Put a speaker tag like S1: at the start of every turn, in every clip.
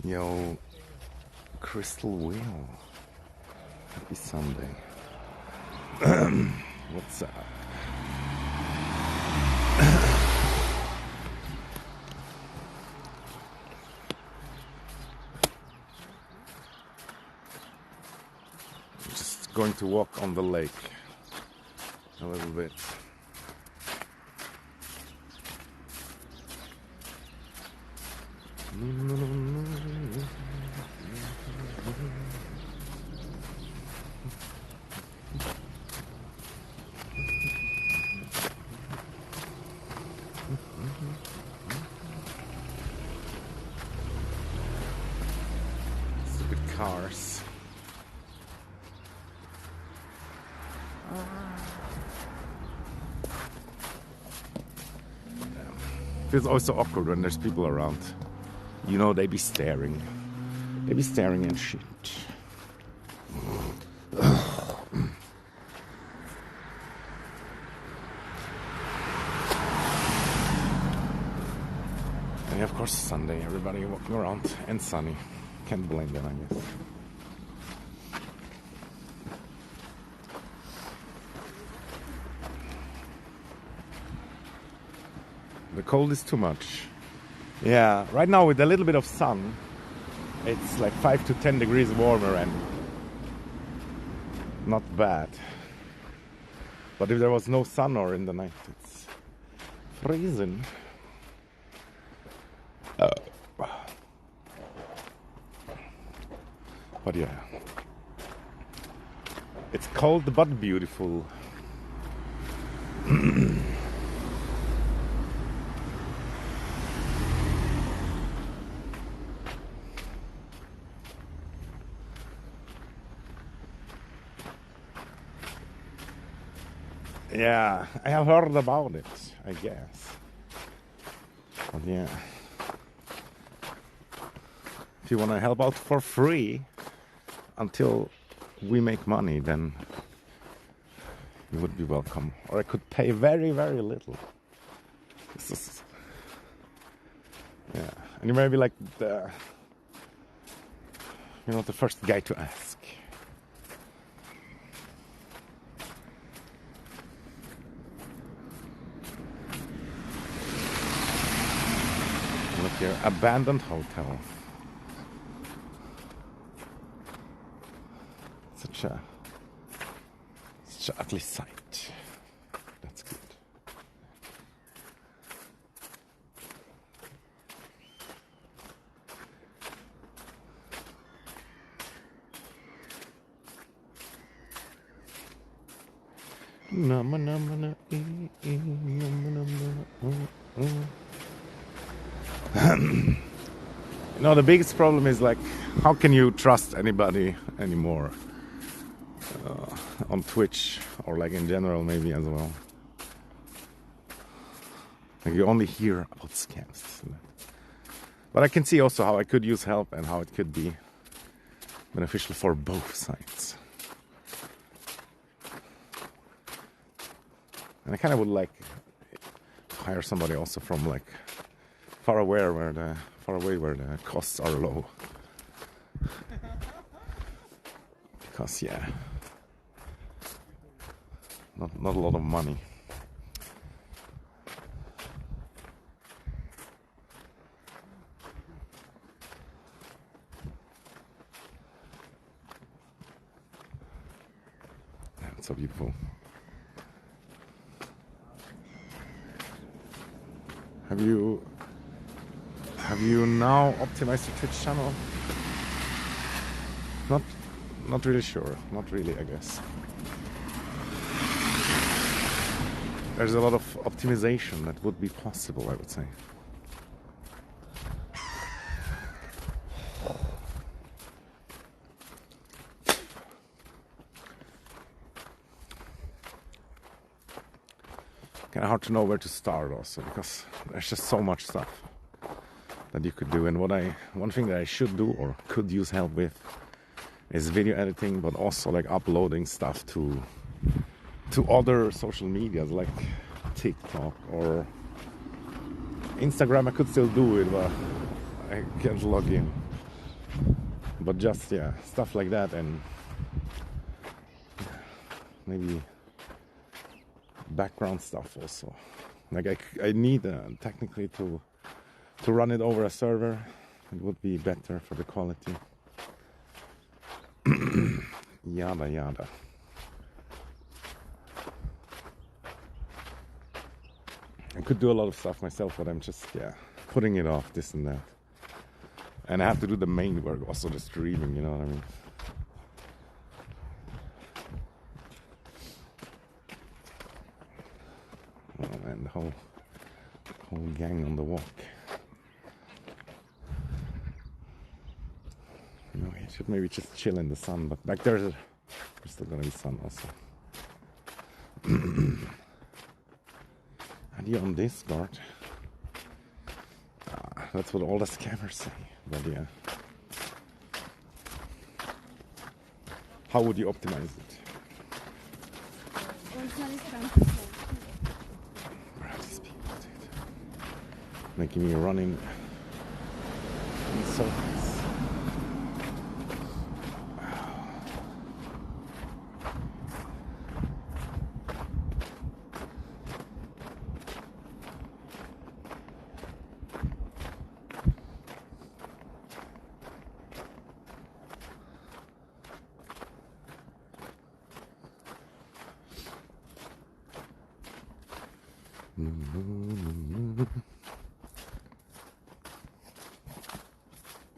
S1: Yo, Crystal Wheel. Happy Sunday. What's up? Just going to walk on the lake a little bit. Stupid cars. Feels also awkward when there's people around. You know, they be staring. They be staring and shit. And of course, Sunday, everybody walking around and sunny. Can't blame them, I guess. The cold is too much. Yeah, right now with a little bit of sun, it's like 5 to 10 degrees warmer and not bad. But if there was no sun or in the night, it's freezing. But yeah, it's cold but beautiful. Yeah, I have heard about it, I guess. But yeah, if you want to help out for free until we make money, then you would be welcome. Or I could pay very, very little. Yeah, and you may be like the first guy to ask. Look here, abandoned hotel. Such a ugly sight. That's good. You know, the biggest problem is like, how can you trust anybody anymore on Twitch or like in general maybe as well? Like you only hear about scams. But I can see also how I could use help and how it could be beneficial for both sides. And I kind of would like to hire somebody also from like far away where the costs are low. Because yeah, not a lot of money. Yeah, it's so beautiful. Have you now optimized your Twitch channel? Not really sure. Not really, I guess. There's a lot of optimization that would be possible, I would say. kind of hard to know where to start also, because there's just so much stuff that you could do. And one thing that I should do or could use help with is video editing, but also like uploading stuff to other social medias like TikTok or Instagram. I could still do it, but I can't log in. But just stuff like that, and maybe background stuff also. Like I need technically to run it over a server. It would be better for the quality. Yada yada. I could do a lot of stuff myself, but I'm just putting it off, this and that. And I have to do the main work, also the streaming, you know what I mean? Oh man, the whole gang on the walk. You know, he should maybe just chill in the sun, but back there's still gonna be sun also. And you're on Discord. That's what all the scammers say. But yeah. How would you optimize it? Where are these people, dude? Making me running in circles.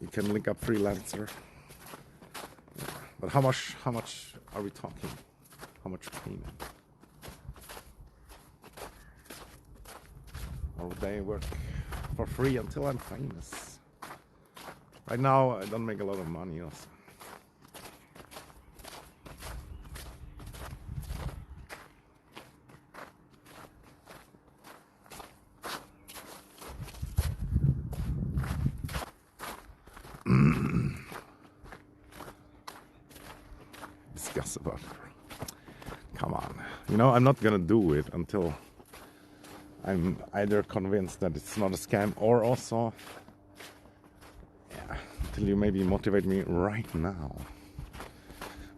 S1: You can link up freelancer. But how much are we talking? How much payment? Or would they work for free until I'm famous? Right now I don't make a lot of money also. Discuss about it. Come on. You know, I'm not gonna do it until I'm either convinced that it's not a scam, or also until you maybe motivate me right now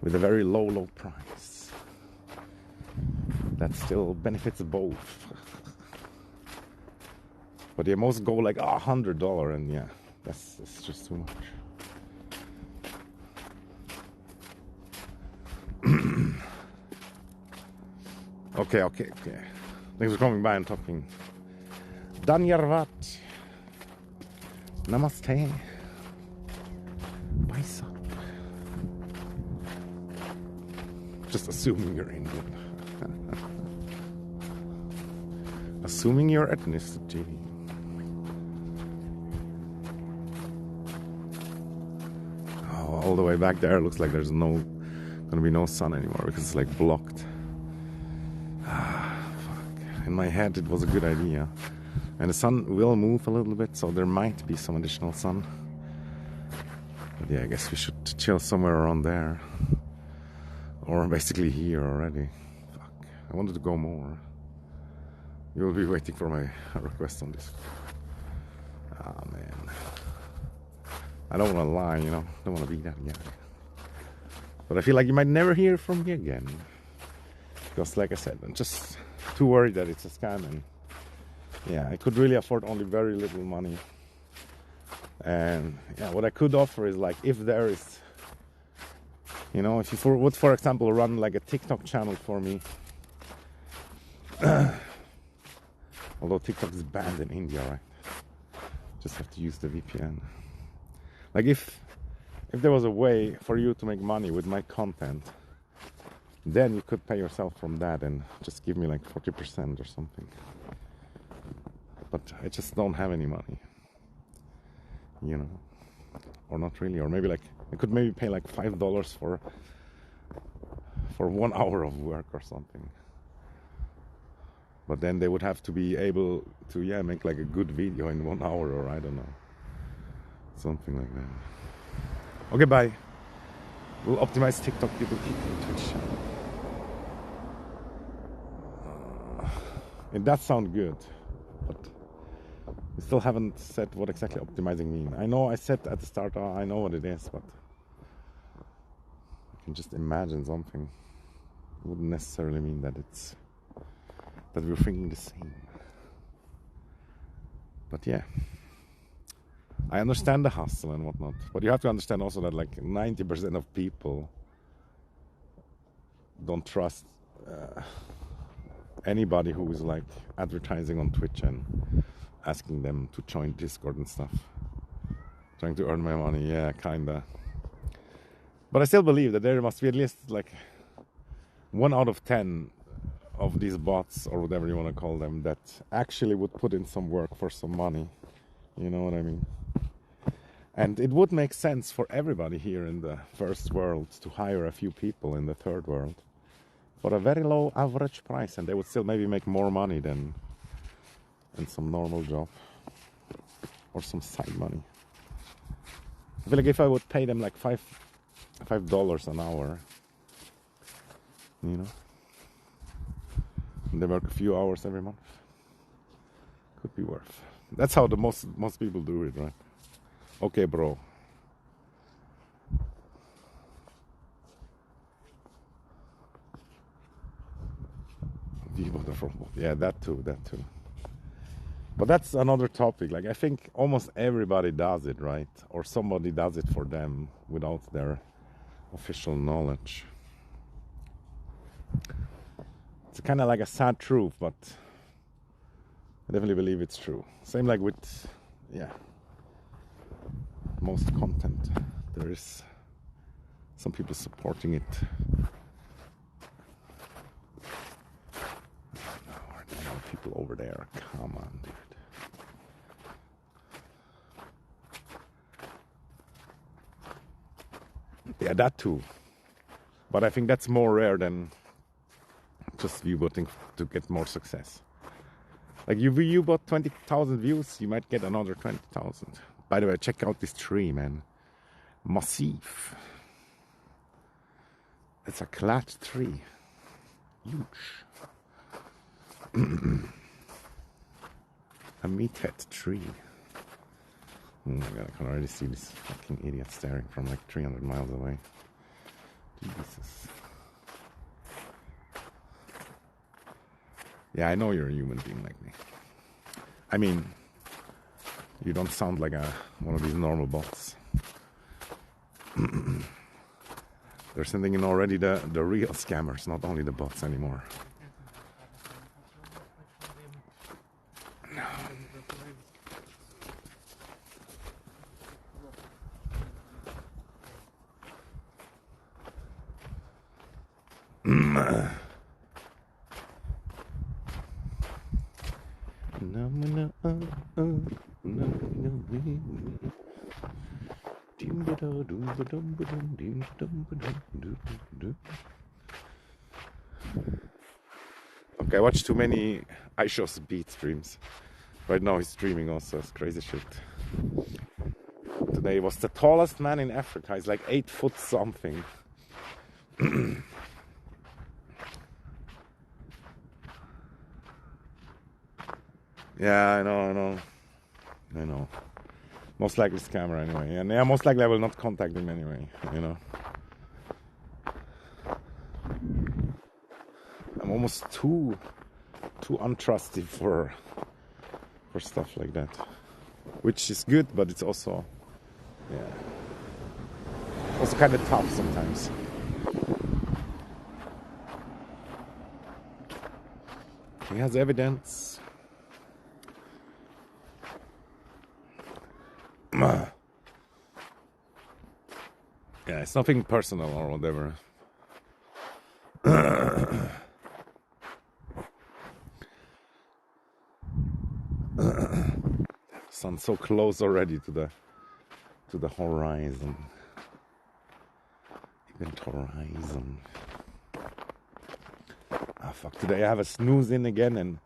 S1: with a very low price that still benefits both. But most go like $100, and that's just too much. Okay. Thanks for coming by and talking. Danjarvat. Namaste. What's up? Just assuming you're Indian. Assuming your ethnicity. Oh, all the way back there looks like there's gonna be no sun anymore because it's like blocked. In my head it was a good idea, and the sun will move a little bit, so there might be some additional sun. But I guess we should chill somewhere around there, or basically here already. Fuck, I wanted to go more. You will be waiting for my request on this. Ah man, I don't want to lie, you know, don't want to be that guy. But I feel like you might never hear from me again, because like I said, I'm just too worried that it's a scam. And I could really afford only very little money. And what I could offer is, like, if there is, you know, if you would, for example, run like a TikTok channel for me. Although TikTok is banned in India, right? Just have to use the VPN. Like if there was a way for you to make money with my content, then you could pay yourself from that and just give me like 40% or something. But I just don't have any money, you know, or not really. Or maybe like I could maybe pay like $5 for 1 hour of work or something. But then they would have to be able to, yeah, make like a good video in 1 hour, or I don't know, something like that. Okay, bye. We'll optimize TikTok, YouTube, and Twitch. It does sound good, but we still haven't said what exactly optimizing means. I know I said at the start, I know what it is, but I can just imagine something. It wouldn't necessarily mean that we're thinking the same. But yeah, I understand the hustle and whatnot, but you have to understand also that like 90% of people don't trust anybody who is like advertising on Twitch and asking them to join Discord and stuff, trying to earn my money. Yeah, kinda. But I still believe that there must be at least like 1 out of 10 of these bots, or whatever you want to call them, that actually would put in some work for some money. You know what I mean? And it would make sense for everybody here in the first world to hire a few people in the third world for a very low average price, and they would still maybe make more money than in some normal job or some side money. I feel like if I would pay them like $5 an hour, you know, and they work a few hours every month, could be worth. That's how the most people do it, right? Okay, bro. Yeah, that too. But that's another topic. Like, I think almost everybody does it, right? Or somebody does it for them without their official knowledge. It's kind of like a sad truth, but I definitely believe it's true. Same like with, yeah, most content. There is some people supporting it. People over there, come on, dude. Yeah, that too. But I think that's more rare than just viewbotting to get more success. Like, you viewbot 20,000 views, you might get another 20,000. By the way, check out this tree, man. Massive. It's a clad tree. Huge. A meathead tree. Oh my god, I can already see this fucking idiot staring from like 300 miles away. Jesus. Yeah, I know you're a human being like me. I mean, you don't sound like one of these normal bots. They're sending in already the real scammers, not only the bots anymore. Okay, I watch too many iShow's beat streams. Right now he's streaming also, it's crazy shit. Today was the tallest man in Africa. He's like 8 foot something. Yeah, I know. Most likely scammer anyway. And yeah, most likely I will not contact him anyway, you know. I'm almost too untrusty for stuff like that. Which is good, but it's also, yeah, also kind of tough sometimes. He has evidence. Yeah, it's nothing personal or whatever. Sun's so close already to the horizon. Event horizon. Ah, fuck! Today I have a snooze in again, and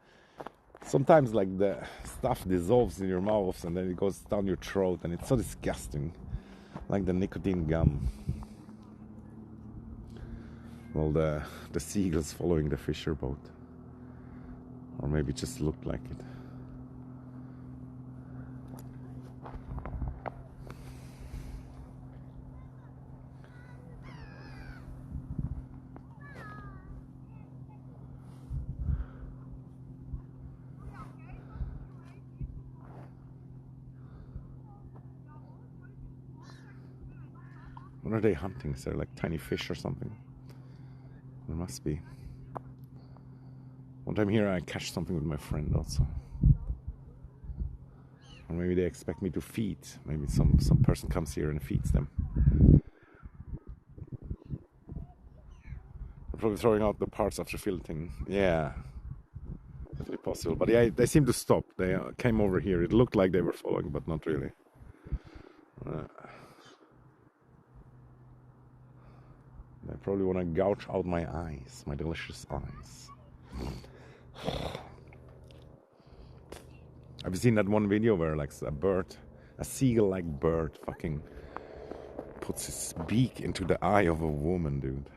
S1: Sometimes like the stuff dissolves in your mouth and then it goes down your throat and it's so disgusting. Like the nicotine gum. Well, the seagulls following the fisher boat. Or maybe it just looked like it. What are they hunting? Is there like tiny fish or something? There must be. One time here I catch something with my friend also. Or maybe they expect me to feed. Maybe some person comes here and feeds them. They're probably throwing out the parts after filleting. Yeah. Definitely possible. But yeah, they seem to stop. They came over here. It looked like they were following, but not really. They probably want to gouge out my eyes, my delicious eyes. Have you seen that one video where like a seagull-like bird fucking puts his beak into the eye of a woman, dude?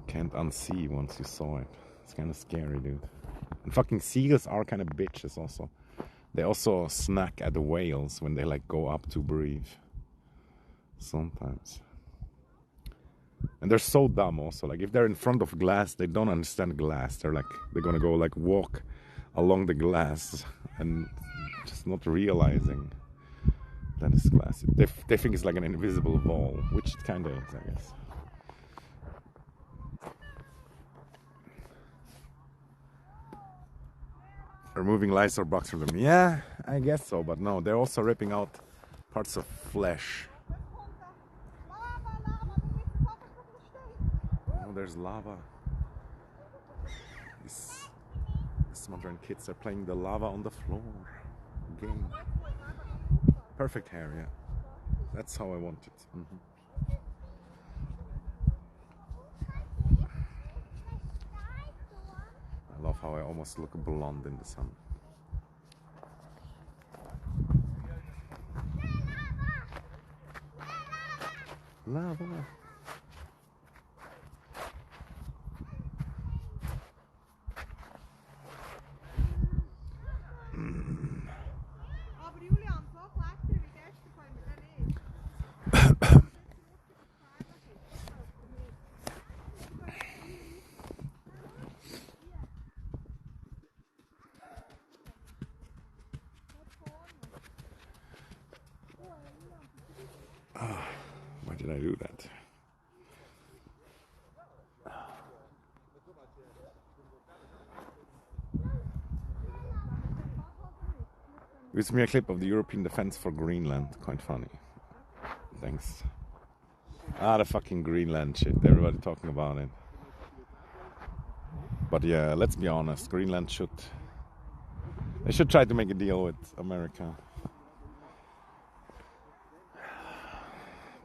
S1: Can't unsee once you saw it. It's kind of scary, dude. And fucking seagulls are kind of bitches also. They also snack at the whales when they like go up to breathe. Sometimes. And they're so dumb also. Like if they're in front of glass, they don't understand glass. They're gonna go like walk along the glass and just not realizing that it's glass. They think it's like an invisible wall, which it kinda is, I guess. Removing lice or bugs from them. Yeah, I guess so, but no, they're also ripping out parts of flesh. Oh, there's lava. These modern kids are playing the lava on the floor game. Perfect hair, yeah. That's how I want it. I love how I almost look blonde in the sun. Lava. Why did I do that? It's me a clip of the European defense for Greenland. Quite funny. Thanks. The fucking Greenland shit. Everybody talking about it. But yeah, let's be honest. Greenland they should try to make a deal with America.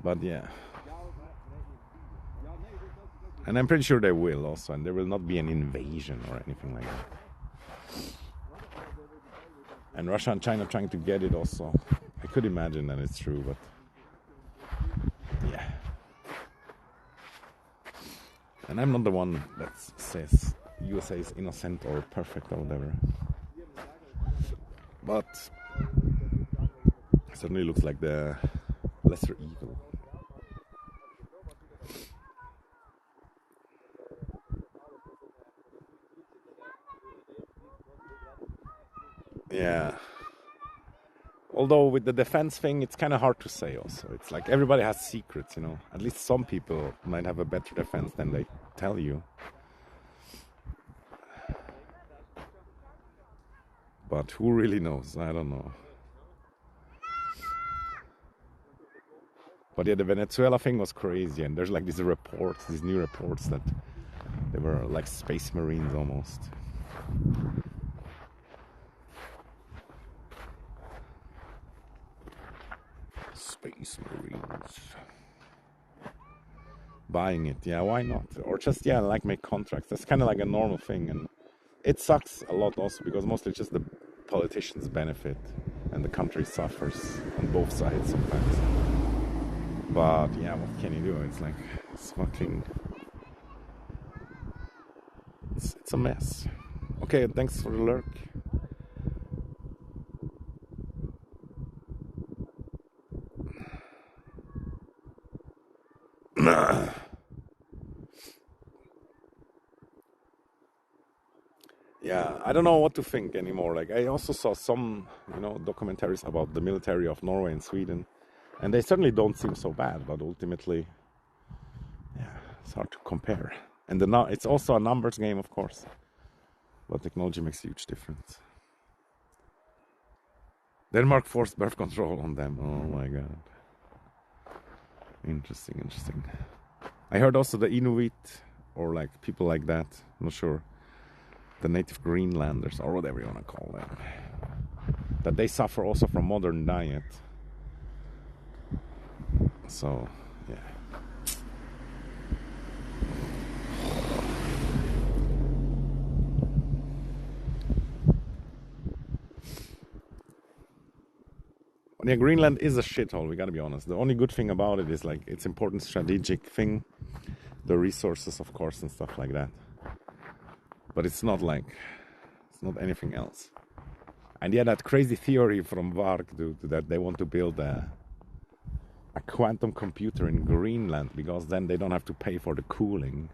S1: But yeah. And I'm pretty sure they will also. And there will not be an invasion or anything like that. And Russia and China trying to get it also. I could imagine that it's true, but yeah. And I'm not the one that says USA is innocent or perfect or whatever. But it certainly looks like the lesser evil. Yeah. Although with the defense thing, it's kind of hard to say also. It's like everybody has secrets, you know. At least some people might have a better defense than they tell you. But who really knows? I don't know. But yeah, the Venezuela thing was crazy. And there's like these new reports that they were like space marines almost. Space marines. Buying it, yeah, why not? Or just, yeah, like make contracts. That's kind of like a normal thing. And It sucks a lot also because mostly just the politicians benefit and the country suffers on both sides sometimes. But yeah, what can you do? It's like, it's fucking, it's a mess. Okay, thanks for the lurk. Yeah, I don't know what to think anymore. Like, I also saw some, documentaries about the military of Norway and Sweden, and they certainly don't seem so bad, but ultimately, yeah, it's hard to compare. And it's also a numbers game, of course, but technology makes a huge difference. Denmark forced birth control on them. Oh my god. Interesting. I heard also the Inuit, or like people like that, I'm not sure, the native Greenlanders, or whatever you want to call them, that they suffer also from modern diet. So, yeah. Yeah, Greenland is a shithole, we gotta be honest. The only good thing about it is like it's important strategic thing, the resources, of course, and stuff like that. But it's not anything else. And yeah, that crazy theory from Varg, dude, that they want to build a quantum computer in Greenland because then they don't have to pay for the cooling.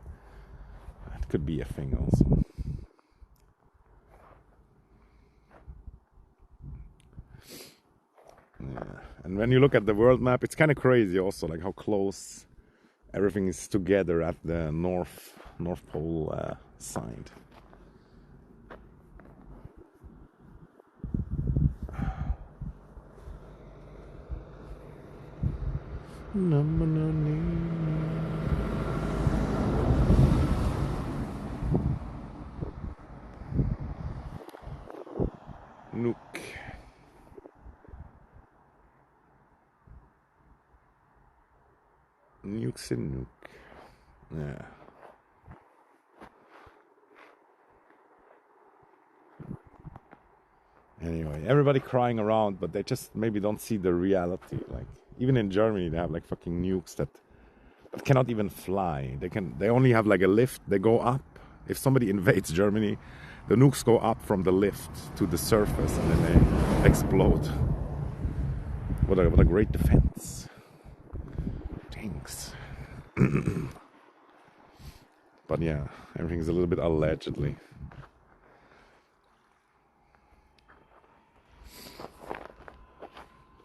S1: That could be a thing also. Yeah. And when you look at the world map, it's kind of crazy also, like how close everything is together at the North Pole side. Nuke. Nuke's in Nuke. Yeah. Anyway, everybody crying around, but they just maybe don't see the reality. Like even in Germany, they have like fucking nukes that cannot even fly. They only have like a lift. They go up. If somebody invades Germany, the nukes go up from the lift to the surface and then they explode. What a great defense. Thanks. But yeah, everything's a little bit allegedly.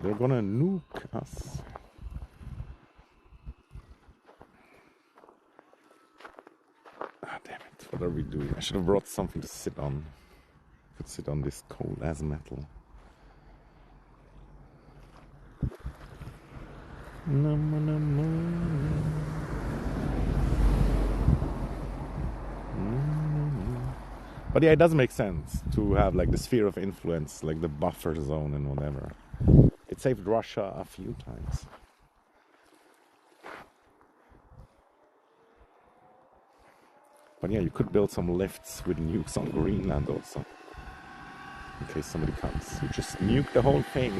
S1: They're gonna nuke us. Ah, damn it. What are we doing? I should have brought something to sit on. I could sit on this cold as metal. But yeah, it does make sense to have like the sphere of influence, like the buffer zone and whatever. It saved Russia a few times. But yeah, you could build some lifts with nukes on Greenland also. In case somebody comes. You just nuke the whole thing.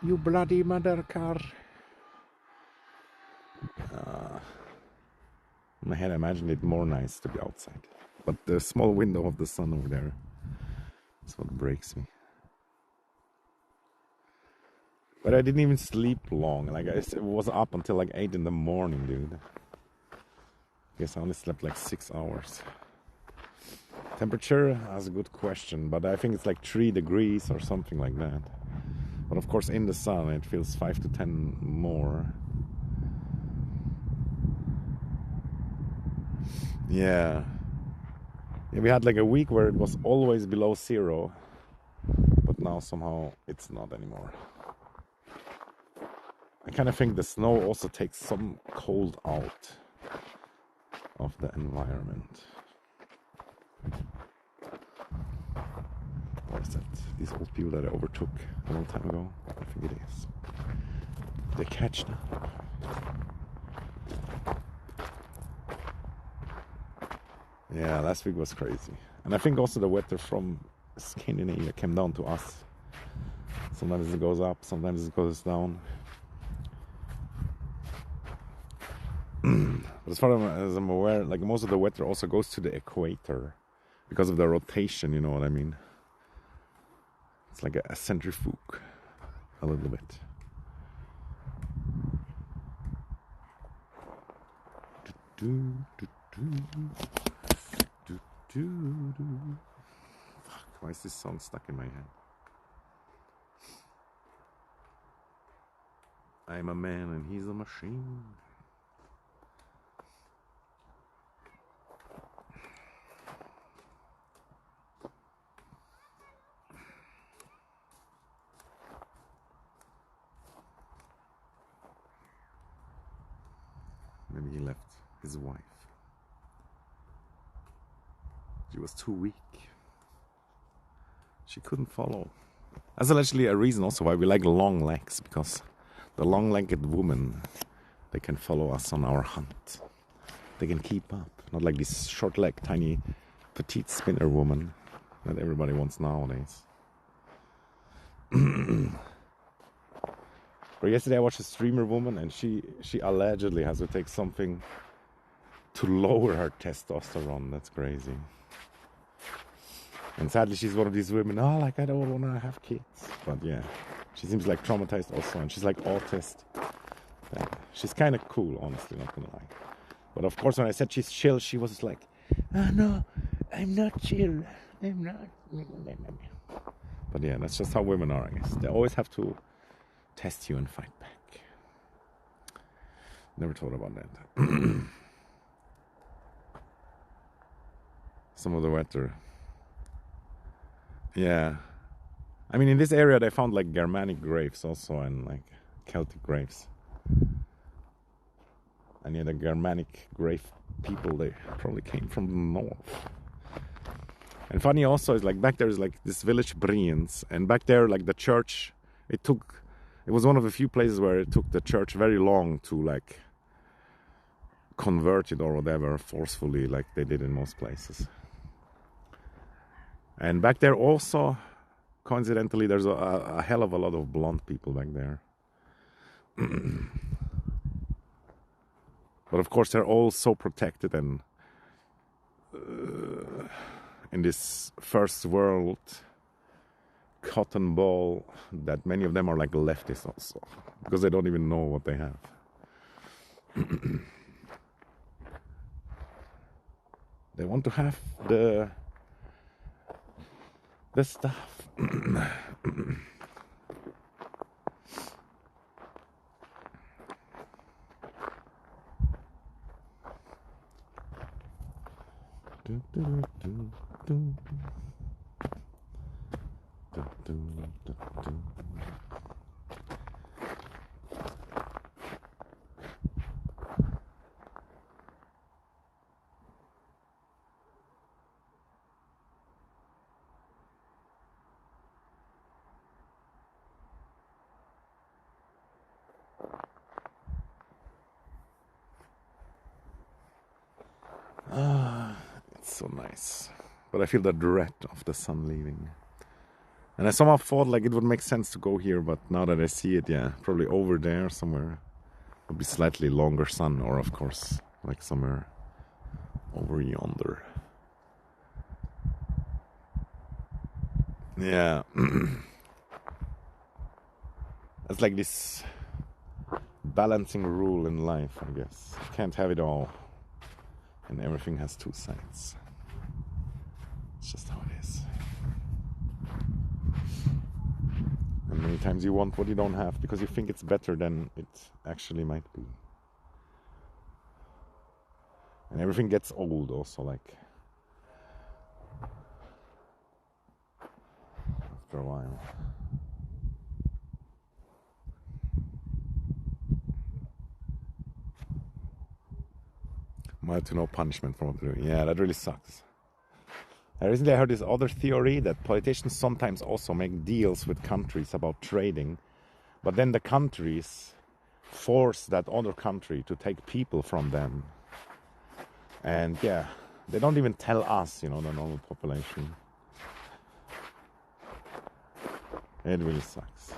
S1: You bloody mother car. In my head, I imagined it more nice to be outside. But the small window of the sun over there is what breaks me. But I didn't even sleep long. Like I was up until like 8 in the morning, dude. Guess I only slept like 6 hours. Temperature, that's a good question, but I think it's like 3 degrees or something like that. But of course in the sun it feels 5 to 10 more. Yeah, we had like a week where it was always below 0, but now somehow it's not anymore. I kind of think the snow also takes some cold out of the environment. Or is that these old people that I overtook a long time ago? I think it is. they catch now. Yeah, last week was crazy. And I think also the weather from Scandinavia came down to us. Sometimes it goes up, sometimes it goes down. But as far as I'm aware, like most of the weather also goes to the equator because of the rotation, you know what I mean? It's like a centrifuge, a little bit. Fuck, why is this song stuck in my head? I'm a man and he's a machine. Maybe he left his wife. She was too weak. She couldn't follow. That's actually a reason also why we like long legs, because the long-legged women, they can follow us on our hunt. They can keep up. Not like this short-legged, tiny, petite spinner woman that everybody wants nowadays. But yesterday I watched a streamer woman, and she allegedly has to take something to lower her testosterone. That's crazy. And sadly, she's one of these women, oh, like, I don't want to have kids. But yeah, she seems like traumatized also, and she's like autist. Yeah, she's kind of cool, honestly, not gonna lie. But of course, when I said she's chill, she was like, oh no, I'm not chill. I'm not. But yeah, that's just how women are, I guess. They always have to test you and fight back. Never thought about that. Some of the weather. Yeah. I mean, in this area they found like Germanic graves also, and like Celtic graves. And yeah, the Germanic grave people, they probably came from the north. And funny also is like back there is like this village Briens, and back there like the church, it was one of the few places where it took the church very long to like convert it or whatever forcefully, like they did in most places. And back there also, coincidentally, there's a hell of a lot of blonde people back there. But of course they're all so protected and in this first world cotton ball that many of them are like leftists also, because they don't even know what they have. They want to have the stuff. It's so nice. But I feel the dread of the sun leaving. And I somehow thought like it would make sense to go here, but now that I see it, yeah, probably over there somewhere would be slightly longer sun, or of course, like somewhere over yonder. Yeah. It's like this balancing rule in life, I guess. You can't have it all. And everything has two sides. It's just how it is. And many times you want what you don't have because you think it's better than it actually might be. And everything gets old also, like after a while. Mild to no punishment for what they're doing. Yeah, that really sucks. Recently I heard this other theory that politicians sometimes also make deals with countries about trading, but then the countries force that other country to take people from them. And yeah, they don't even tell us, the normal population. It really sucks.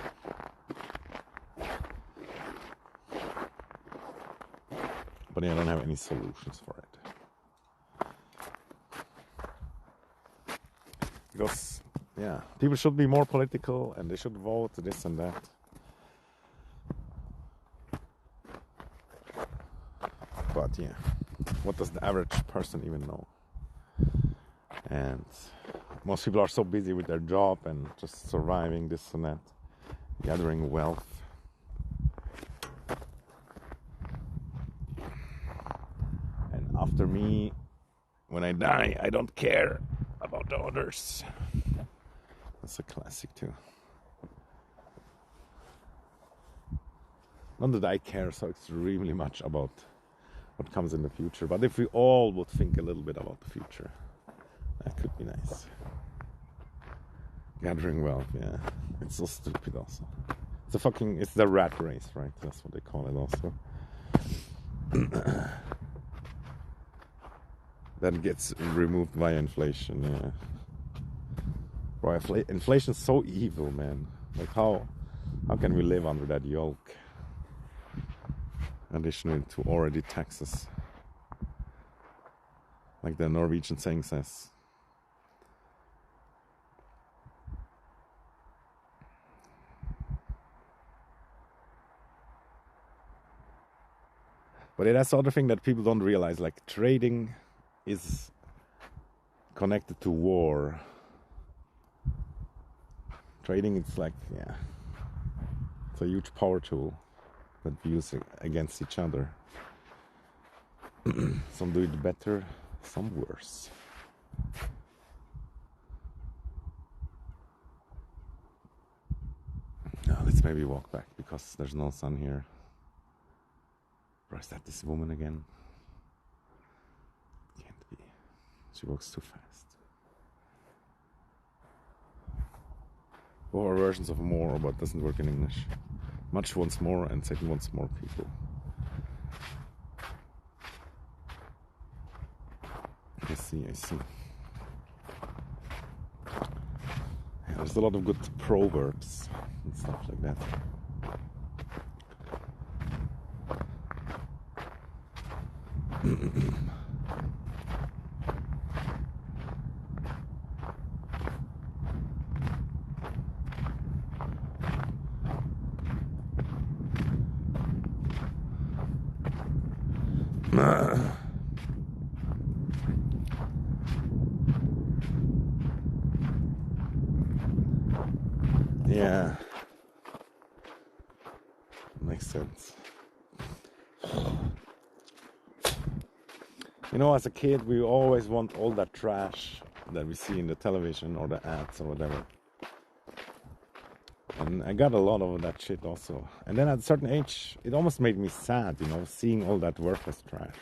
S1: But I don't have any solutions for it. Because, people should be more political and they should vote this and that. But what does the average person even know? And most people are so busy with their job and just surviving this and that, gathering wealth. And after me, when I die, I don't care about the others. That's a classic too. Not that I care so extremely much about what comes in the future, but if we all would think a little bit about the future, that could be nice. Gathering wealth, it's so stupid also. It's the rat race, right? That's what they call it also. That gets removed via inflation, Bro, inflation's so evil, man. Like how can we live under that yoke? Additionally to already taxes. Like the Norwegian saying says. But that's the other thing that people don't realize. Like trading is connected to war. Trading, it's like, it's a huge power tool that we use against each other. Some do it better, some worse. Now let's maybe walk back because there's no sun here. Or is that this woman again? Can't be. She walks too fast. Or versions of more, but doesn't work in English. Much wants more and Satan wants more people. I see. There's a lot of good proverbs and stuff like that. Yeah, makes sense. As a kid, we always want all that trash that we see in the television or the ads or whatever. And I got a lot of that shit also. And then at a certain age, it almost made me sad, seeing all that worthless trash.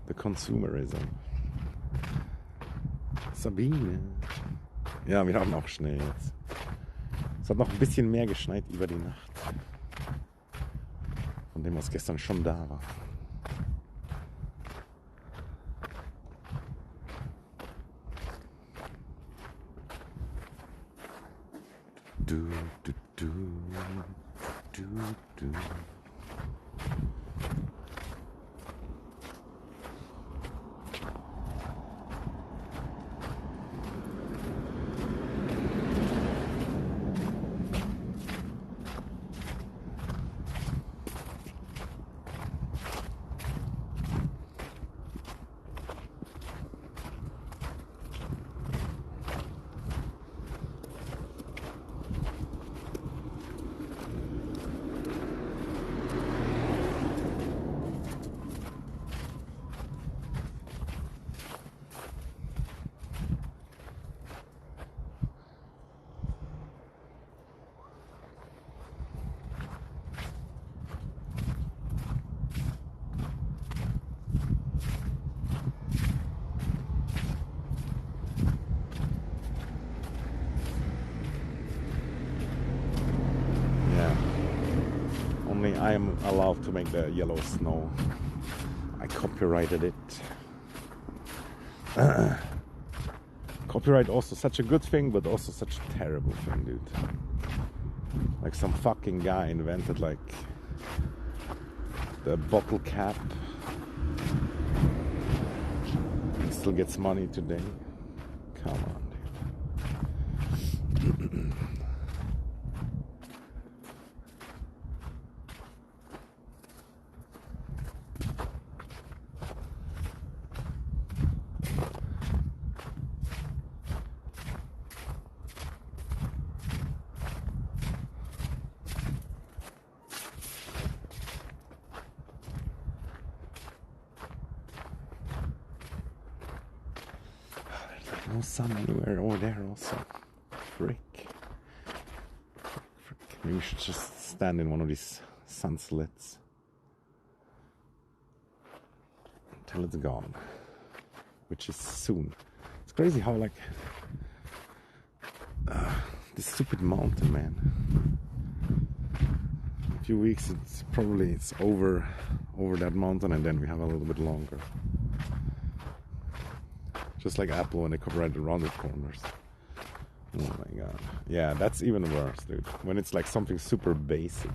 S1: The consumerism. Sabine. Ja, wir haben auch Schnee jetzt. Es hat noch ein bisschen mehr geschneit über die Nacht. Von dem, was gestern schon da war. only I am allowed to make the yellow snow. I copyrighted it. Copyright also such a good thing, but also such a terrible thing, dude. Like some fucking guy invented like the bottle cap. He still gets money today. Come on, dude. No sun anywhere over there also. Frick. Maybe we should just stand in one of these sun slits until it's gone, which is soon. It's crazy how like this stupid mountain, man. In a few weeks it's over that mountain, and then we have a little bit longer. Just like Apple when they copyright the rounded corners. Oh my god. Yeah, that's even worse, dude. When it's like something super basic.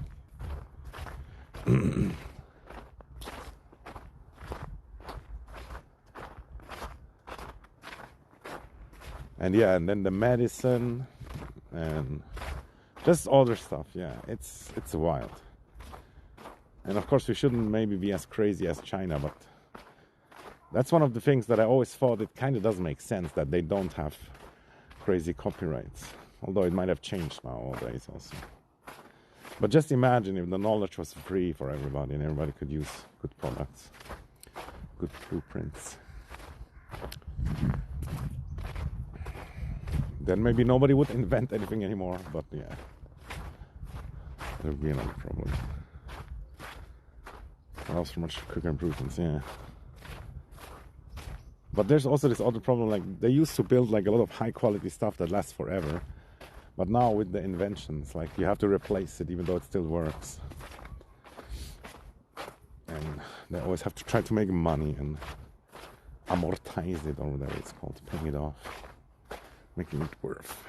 S1: And yeah, and then the medicine and just other stuff. Yeah, it's wild. And of course we shouldn't maybe be as crazy as China, but that's one of the things that I always thought it kind of does make sense that they don't have crazy copyrights. Although it might have changed nowadays also. But just imagine if the knowledge was free for everybody and everybody could use good products, good blueprints. Then maybe nobody would invent anything anymore, but yeah. There would be another problem. Allows for much quicker improvements, yeah. But there's also this other problem, like they used to build like a lot of high quality stuff that lasts forever. But now with the inventions, like you have to replace it even though it still works. And they always have to try to make money and amortize it or whatever it's called, paying it off, making it worth.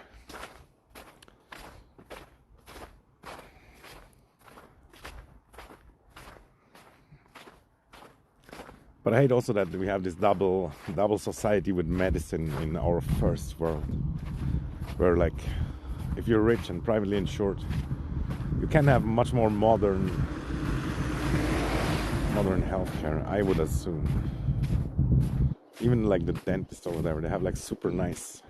S1: But I hate also that we have this double society with medicine in our first world, where like if you're rich and privately insured, you can have much more modern healthcare, I would assume. Even like the dentist or whatever, they have like super nice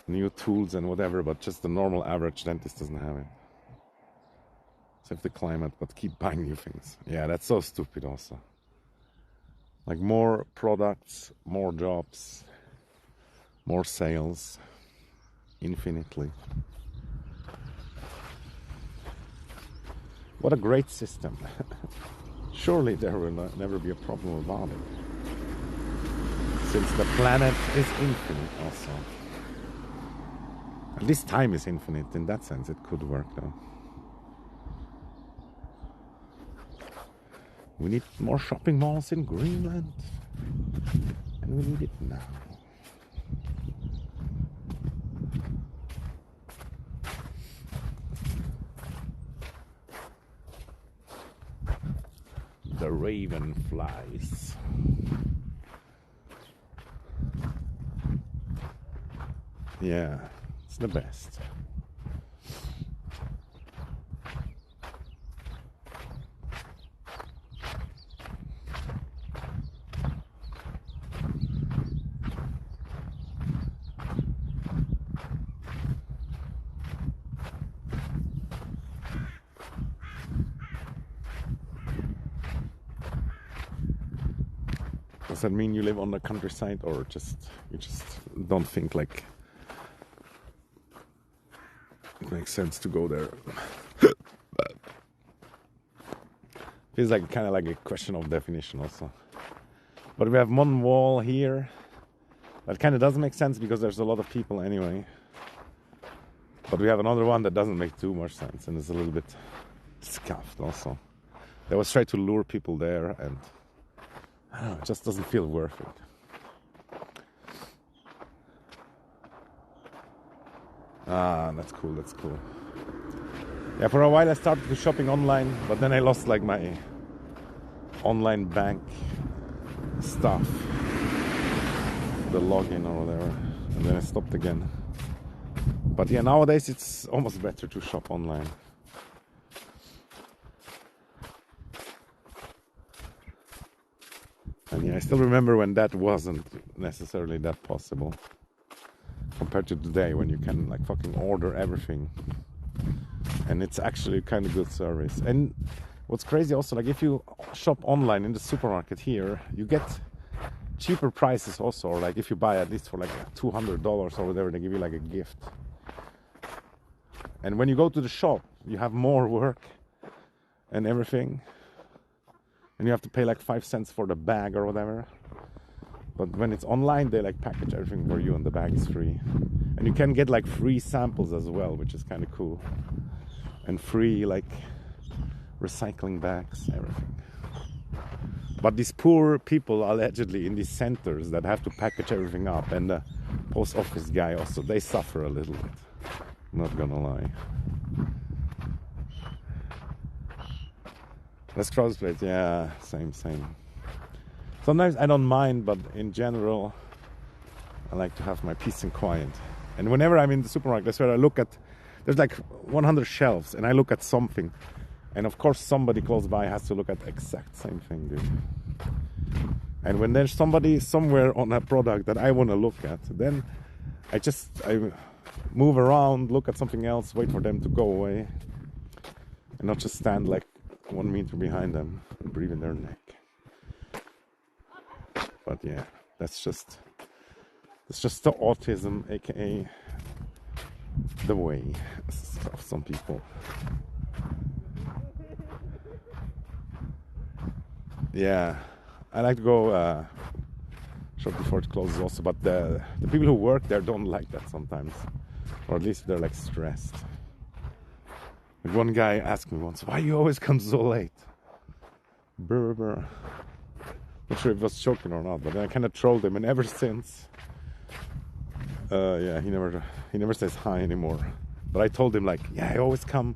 S1: new tools and whatever, but just the normal average dentist doesn't have it. Save the climate, but keep buying new things. Yeah, that's so stupid also. Like more products, more jobs, more sales, infinitely. What a great system. Surely there will never be a problem about it. Since the planet is infinite also. At least time is infinite, in that sense it could work though. We need more shopping malls in Greenland. And we need it now. The raven flies. Yeah, it's the best. Does that mean you live on the countryside, or you just don't think like it makes sense to go there? Feels like kind of like a question of definition also. But we have one wall here that kind of doesn't make sense because there's a lot of people anyway. But we have another one that doesn't make too much sense, and it's a little bit scuffed also. They always try to lure people there, and I don't know, it just doesn't feel worth it. Ah, that's cool, that's cool. Yeah, for a while I started shopping online, but then I lost like my online bank stuff, the login or whatever, and then I stopped again. But yeah, nowadays it's almost better to shop online. And yeah, I still remember when that wasn't necessarily that possible compared to today, when you can like fucking order everything, and it's actually kind of good service. And what's crazy also, like if you shop online in the supermarket here, you get cheaper prices also, or like if you buy at least for like $200 or whatever, they give you like a gift. And when you go to the shop, you have more work and everything, and you have to pay like 5 cents for the bag or whatever. But when it's online, they like package everything for you and the bag is free. And you can get like free samples as well, which is kind of cool. And free like recycling bags, everything. But these poor people allegedly in these centers that have to package everything up, and the post office guy also, they suffer a little bit. Not gonna lie. That's crossplate, yeah, same. Sometimes I don't mind, but in general, I like to have my peace and quiet. And whenever I'm in the supermarket, that's where I look at, there's like 100 shelves, and I look at something. And of course, somebody close by has to look at the exact same thing, dude. And when there's somebody somewhere on a product that I want to look at, then I move around, look at something else, wait for them to go away, and not just stand like 1 meter behind them and breathe in their neck. But yeah, it's just the autism, aka the way of some people. Yeah, I like to go shop before it closes also, but the people who work there don't like that sometimes, or at least they're like stressed. Like one guy asked me once, "Why you always come so late?" Brr. Not sure if he was joking or not, but then I kind of trolled him, and ever since, yeah, he never says hi anymore. But I told him like, yeah, I always come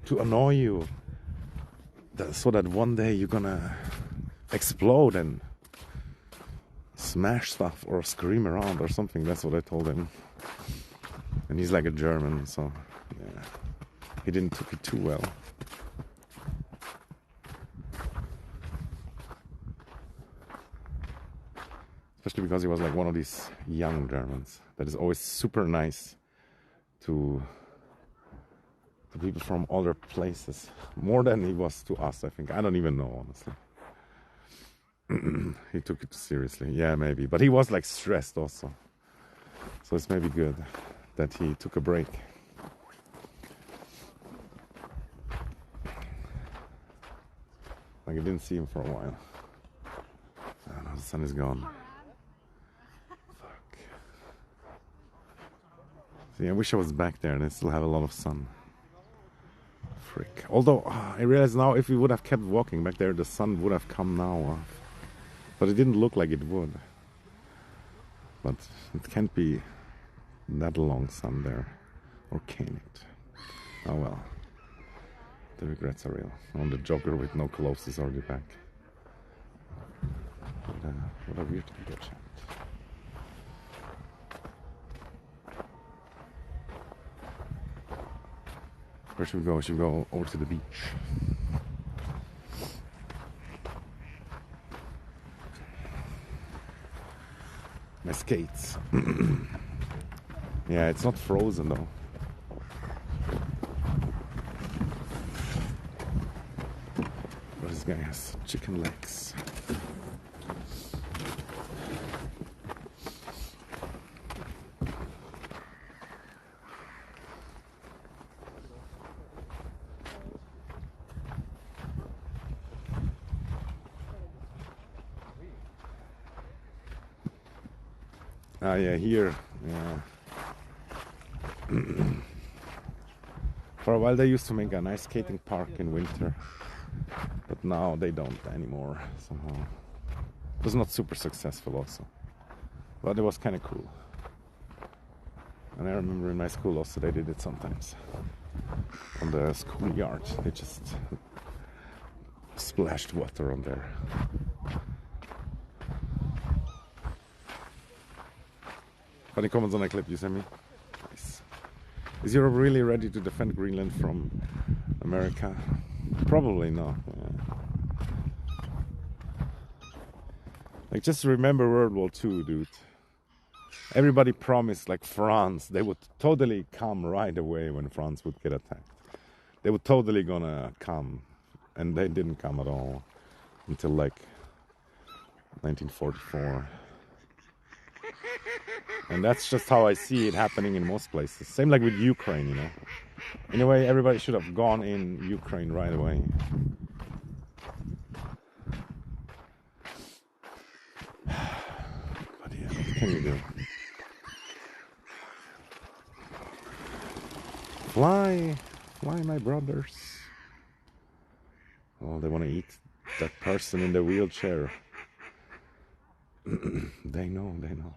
S1: to annoy you, so that one day you're gonna explode and smash stuff or scream around or something. That's what I told him. And he's like a German, so yeah, he didn't take it too well. Especially because he was like one of these young Germans that is always super nice to people from other places, more than he was to us, I think. I don't even know, honestly. He took it seriously, yeah, maybe, but he was like stressed also, so it's maybe good that he took a break. Like I didn't see him for a while. I don't know, the sun is gone. Fuck. See, I wish I was back there and I still have a lot of sun. Frick. Although I realize now, if we would have kept walking back there, the sun would have come now. But it didn't look like it would. But it can't be that long sun there. Or can it? Oh well. The regrets are real. On the jogger with no clothes is already back. What a weird video chat. Where should we go? Should we go over to the beach? My skates. Yeah, it's not frozen though. But this guy has chicken legs. Yeah, here. Yeah. For a while they used to make a nice skating park in winter, but now they don't anymore somehow. It was not super successful also, but it was kind of cool. And I remember in my school also they did it sometimes. On the schoolyard, they just splashed water on there. Any comments on that clip you sent me? Nice. Is Europe really ready to defend Greenland from America? Probably not. Yeah. Like, just remember World War II, dude. Everybody promised, like France, they would totally come right away when France would get attacked. They were totally gonna come, and they didn't come at all until like 1944. And that's just how I see it happening in most places. Same like with Ukraine, you know. In a way, everybody should have gone in Ukraine right away. But yeah, what can you do? Fly, fly, my brothers. Oh, they want to eat that person in the wheelchair. They know, they know.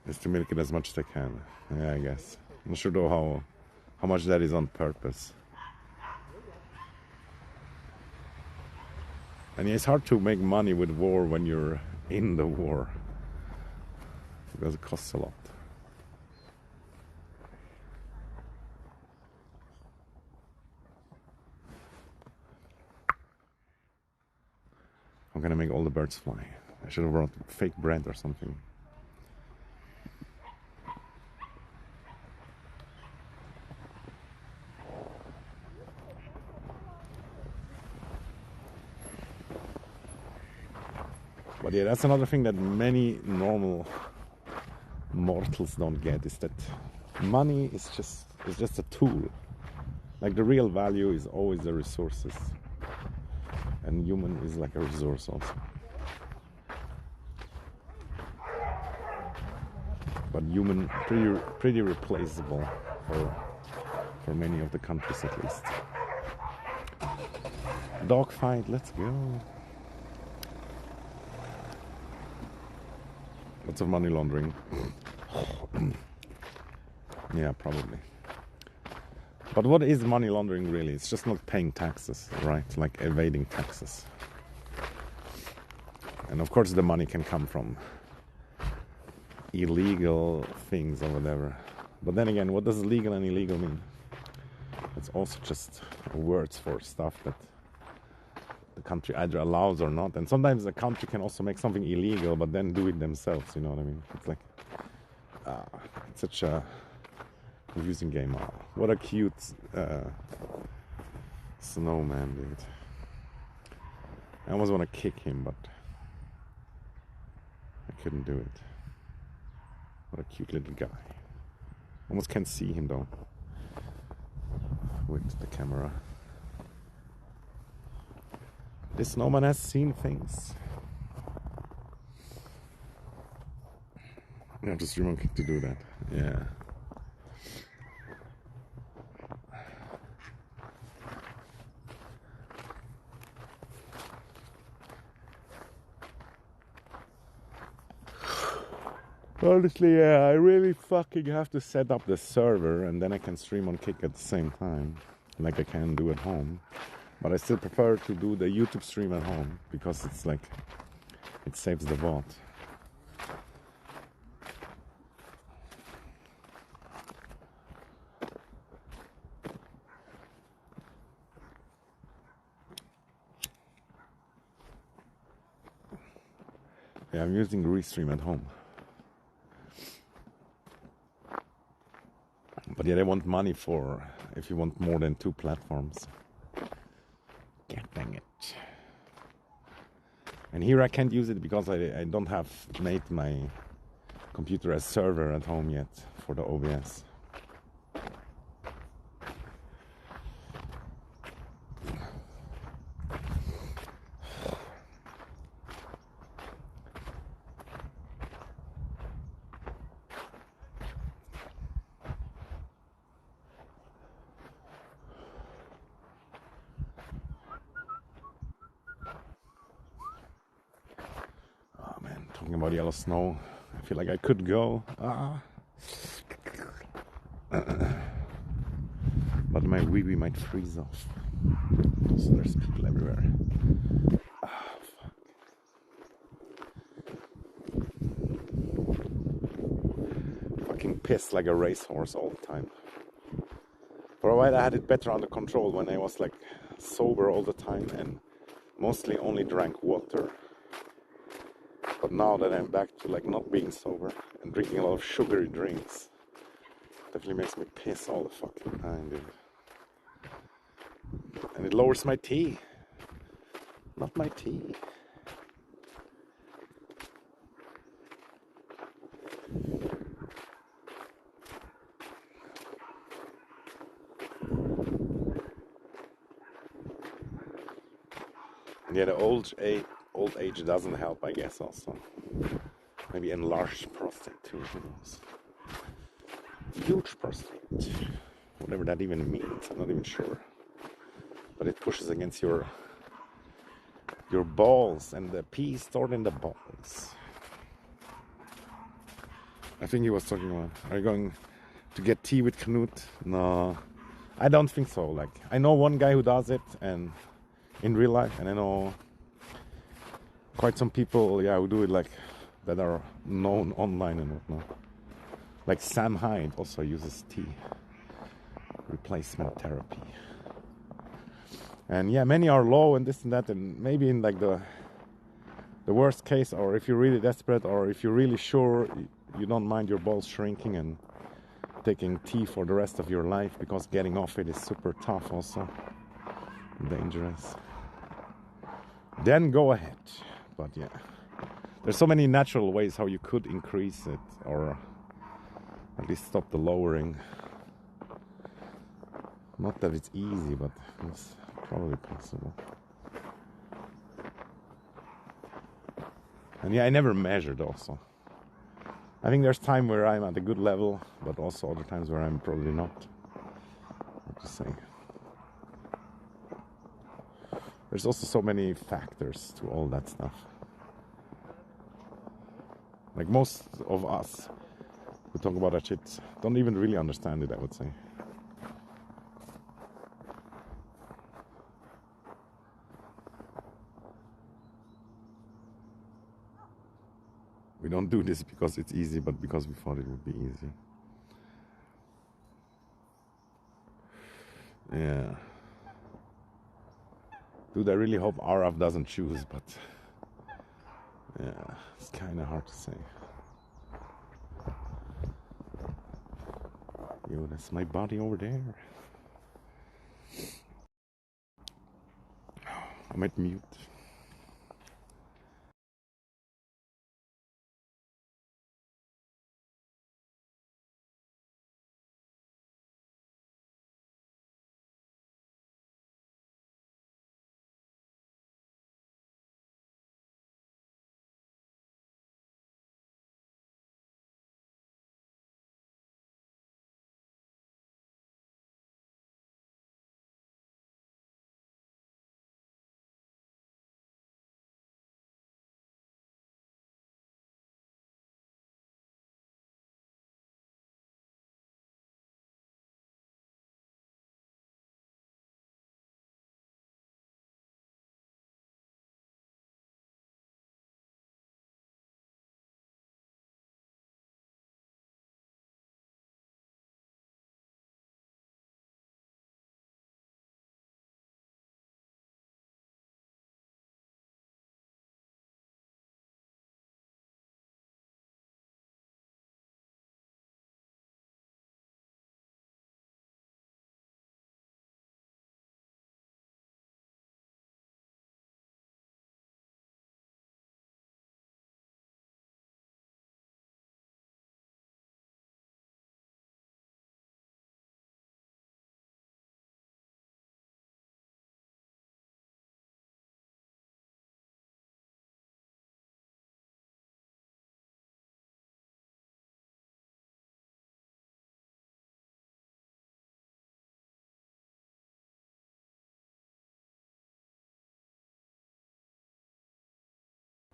S1: Just to milk it as much as they can. Yeah, I guess. I'm not sure though how much that is on purpose. And yeah, it's hard to make money with war when you're in the war, because it costs a lot. I'm gonna make all the birds fly. I should have brought fake bread or something. But yeah, that's another thing that many normal mortals don't get, is that money is just a tool. Like, the real value is always the resources, and human is like a resource also. But human pretty replaceable for many of the countries at least. Dogfight, let's go. Lots of money laundering. Yeah, probably. But what is money laundering really? It's just not paying taxes, right? Like evading taxes. And of course the money can come from illegal things or whatever. But then again, what does legal and illegal mean? It's also just words for stuff that the country either allows or not. And sometimes the country can also make something illegal but then do it themselves, you know what I mean? It's like it's such a confusing game. What a cute snowman, dude. I almost want to kick him, but I couldn't do it. What a cute little guy. Almost can't see him though with the camera. This snowman has seen things. You have to stream on Kick to do that. Yeah. Honestly, yeah, I really fucking have to set up the server and then I can stream on Kick at the same time, like I can do at home. But I still prefer to do the YouTube stream at home because it's like, it saves the bot. Yeah, I'm using Restream at home. But yeah, they want money for if you want more than 2 platforms. God dang it. And here I can't use it because I don't have made my computer as server at home yet for the OBS. Oh man, talking about yellow snow, I feel like I could go. But my wee-wee might freeze off. So there's people everywhere. Fuck. Fucking pissed like a racehorse all the time. For a while I had it better under control when I was like sober all the time and mostly only drank water. But now that I'm back to like not being sober and drinking a lot of sugary drinks, definitely makes me piss all the fucking time, dude. And it lowers my tea. Not my tea. Yeah, the old age doesn't help, I guess, also. Maybe enlarged prostate too, who knows. Huge prostate. Whatever that even means, I'm not even sure. But it pushes against your balls and the pee stored in the balls. I think he was talking about, are you going to get tea with Knut? No, I don't think so. Like, I know one guy who does it, and in real life, and I know quite some people, yeah, who do it like that are known online and whatnot. Like Sam Hyde also uses tea replacement therapy. And yeah, many are low and this and that, and maybe in like the worst case, or if you're really desperate, or if you're really sure you don't mind your balls shrinking and taking tea for the rest of your life, because getting off it is super tough also, dangerous, then go ahead. But yeah, there's so many natural ways how you could increase it, or at least stop the lowering. Not that it's easy, but it's probably possible. And yeah, I never measured also. I think there's time where I'm at a good level, but also other times where I'm probably not. Hard to say. There's also so many factors to all that stuff. Like most of us who talk about that shit don't even really understand it, I would say. We don't do this because it's easy, but because we thought it would be easy. Yeah. Dude, I really hope Araf doesn't choose, but yeah, it's kind of hard to say. Yo, that's my body over there. I might mute.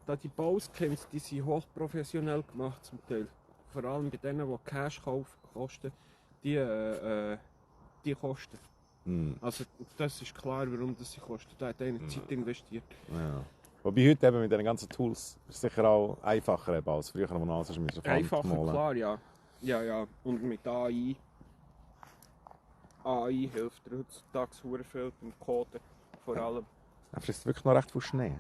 S2: da die Bauskins, die sind hochprofessionell gemacht zum Teil. Vor allem bei denen, die Cash kosten, die kosten. Also das ist klar, warum das sie kosten. Da hat einer Zeit investiert.
S1: Ja. Wobei heute eben mit den ganzen Tools ist sicher auch einfacher eben als früher, wo man alles mit der Hand
S2: Einfacher,
S1: malen.
S2: klar, ja. Ja. Und mit AI hilft dir heutzutage sehr viel beim Coden. Vor allem.
S1: Er frisst wirklich noch recht viel Schnee.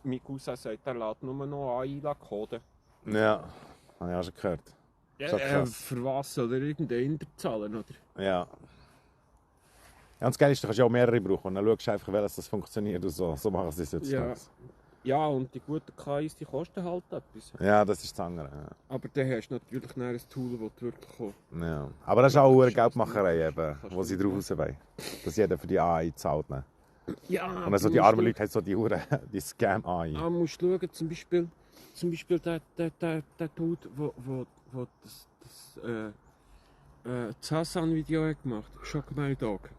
S2: Mein Cousin sagt, er lässt nur noch AI coden.
S1: Ja, habe ich auch schon gehört.
S2: Ja, für was soll er irgendeinen Inder zahlen, oder?
S1: Ja. Ja, und das Geile ist, du kannst ja auch mehrere brauchen. Und dann schaust du einfach, welches das funktioniert und so. So machen sie es jetzt.
S2: Ja, und die guten KIs, die kosten halt etwas.
S1: Ja, das ist das andere. Ja.
S2: Aber dann hast du natürlich ein Tool, das du wirklich kannst.
S1: Ja. Aber das ist auch eine Geldmacherei, eben, wo sie drauf raus wollen. Dass jeder für die AI zahlt. Ne?
S2: Ja,
S1: und also die armen Leute haben so die Scam-AI.
S2: Du musst schauen, zum Beispiel der Dude, wo das Hassan-Video gemacht hat, Shock My Dog.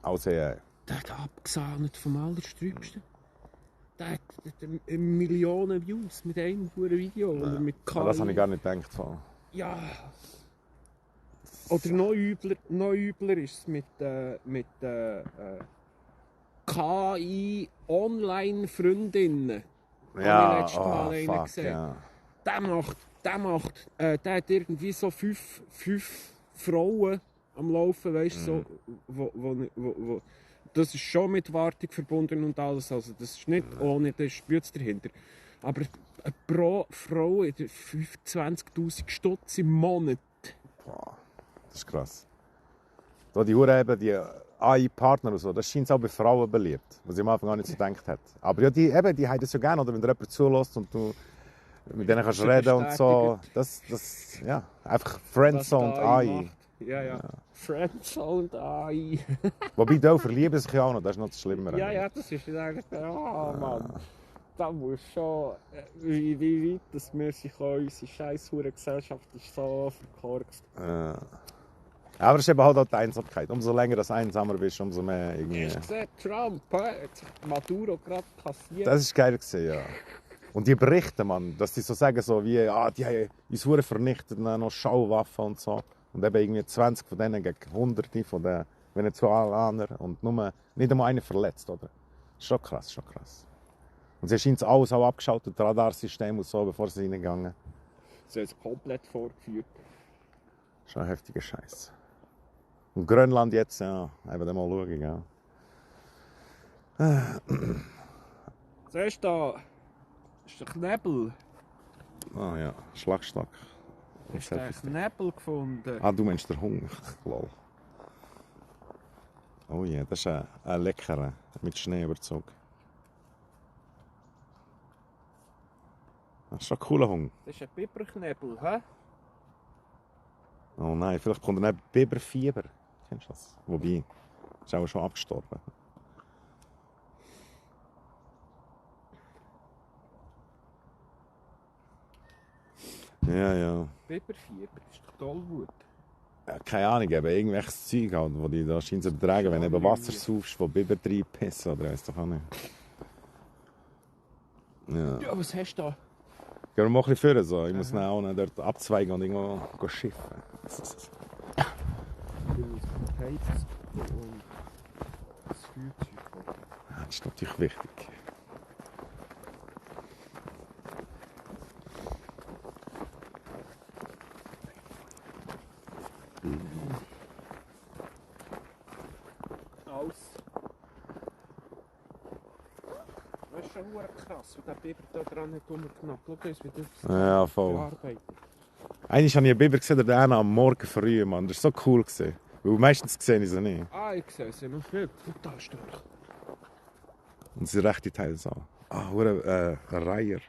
S1: Also ja.
S2: Der hat abgesahnet vom Allersträubsten. Der hat Millionen Views mit einem pure Video. Ja. Oder mit KI.
S1: Das habe ich gar nicht gedacht. So.
S2: Ja. Oder noch übler ist es mit KI-Online-Freundinnen.
S1: Ja,
S2: letztes Mal einen gesehen. Ja. Der hat irgendwie so fünf Frauen am Laufen, weißt du, so, wo das ist schon mit Wartung verbunden und alles, also das ist nicht ohne, das spürt dahinter. Aber pro Frau 25'000 Stutz im Monat.
S1: Boah, das ist krass. Da die Hure eben, die AI-Partner und so, das scheint auch bei Frauen beliebt, was ich am Anfang gar nicht so gedacht hätte. Aber ja, die haben das ja gerne, oder wenn dir jemand zulässt und du mit denen kannst reden und so. Das ja, einfach Friendzone AI.
S2: Ja. Friendzone AI.
S1: Wobei, da verlieben sich ja auch noch, das ist noch das Schlimmere.
S2: Ja, das ist eigentlich, Mann. Da muss schon, wie weit das wir sich unsere scheisshure Gesellschaft ist so verkorkst.
S1: Aber es ist eben halt auch die Einsamkeit. Umso länger du einsamer bist, umso mehr irgendwie...
S2: Hast du gesehen, Trump hat Maduro gerade kassiert?
S1: Das ist geil gewesen, ja. Und die berichten, man, dass die so sagen, so wie, die haben uns Huren vernichtet, noch Schauwaffen und so. Und eben irgendwie 20 von denen gegen Hunderte von den Venezolanern und nicht einmal einer verletzt, oder? Schon krass. Und sie scheint alles auch abgeschaltet, das Radarsystem und so, bevor sie reingegangen.
S2: Sie haben es komplett vorgeführt.
S1: Schon ein heftiger Scheiß. Und Grönland jetzt, ja, eben mal schauen, ja.
S2: Siehst du da? Ist der Knebel.
S1: Ah ja, Schlagstock.
S2: Hast du den Knebel gefunden?
S1: Ah, du meinst den Hunger. Lol. Oh ja, das ist ein leckerer mit Schneeüberzug. Das ist schon ein cooler Hunger.
S2: Das ist ein Biberknebel, hä?
S1: Oh nein, vielleicht kommt dann Biberfieber. Kennst du das? Wobei, ist auch schon abgestorben. Ja.
S2: Biberfieber ist doch Tollwut.
S1: Ja, keine Ahnung, eben irgendwelches Zeug halt, das die da scheint zu übertragen, wenn du eben Wasser saufst, von Biber reinpissen oder weiss doch auch nicht.
S2: Ja, was hast du da?
S1: Gehen wir mal ein bisschen führen, so. Ich muss dann auch dort abzweigen und irgendwo schiffen.
S2: Du musst heizen und das Feuerzeug haben.
S1: Ja, das ist natürlich wichtig.
S2: Alles. Das ist schon krass, wie der Biber da dran hat rumgeknappt. Schau das, wie das
S1: Ja, voll.
S2: bearbeitet.
S1: Eigentlich habe ich einen Biber gesehen, der am Morgen früh, Mann. Das war so cool. Weil meistens sehe ich sie nicht.
S2: Ich sehe sie noch nicht. Total stark.
S1: Und sie rechte Teile so. Ein Reiher.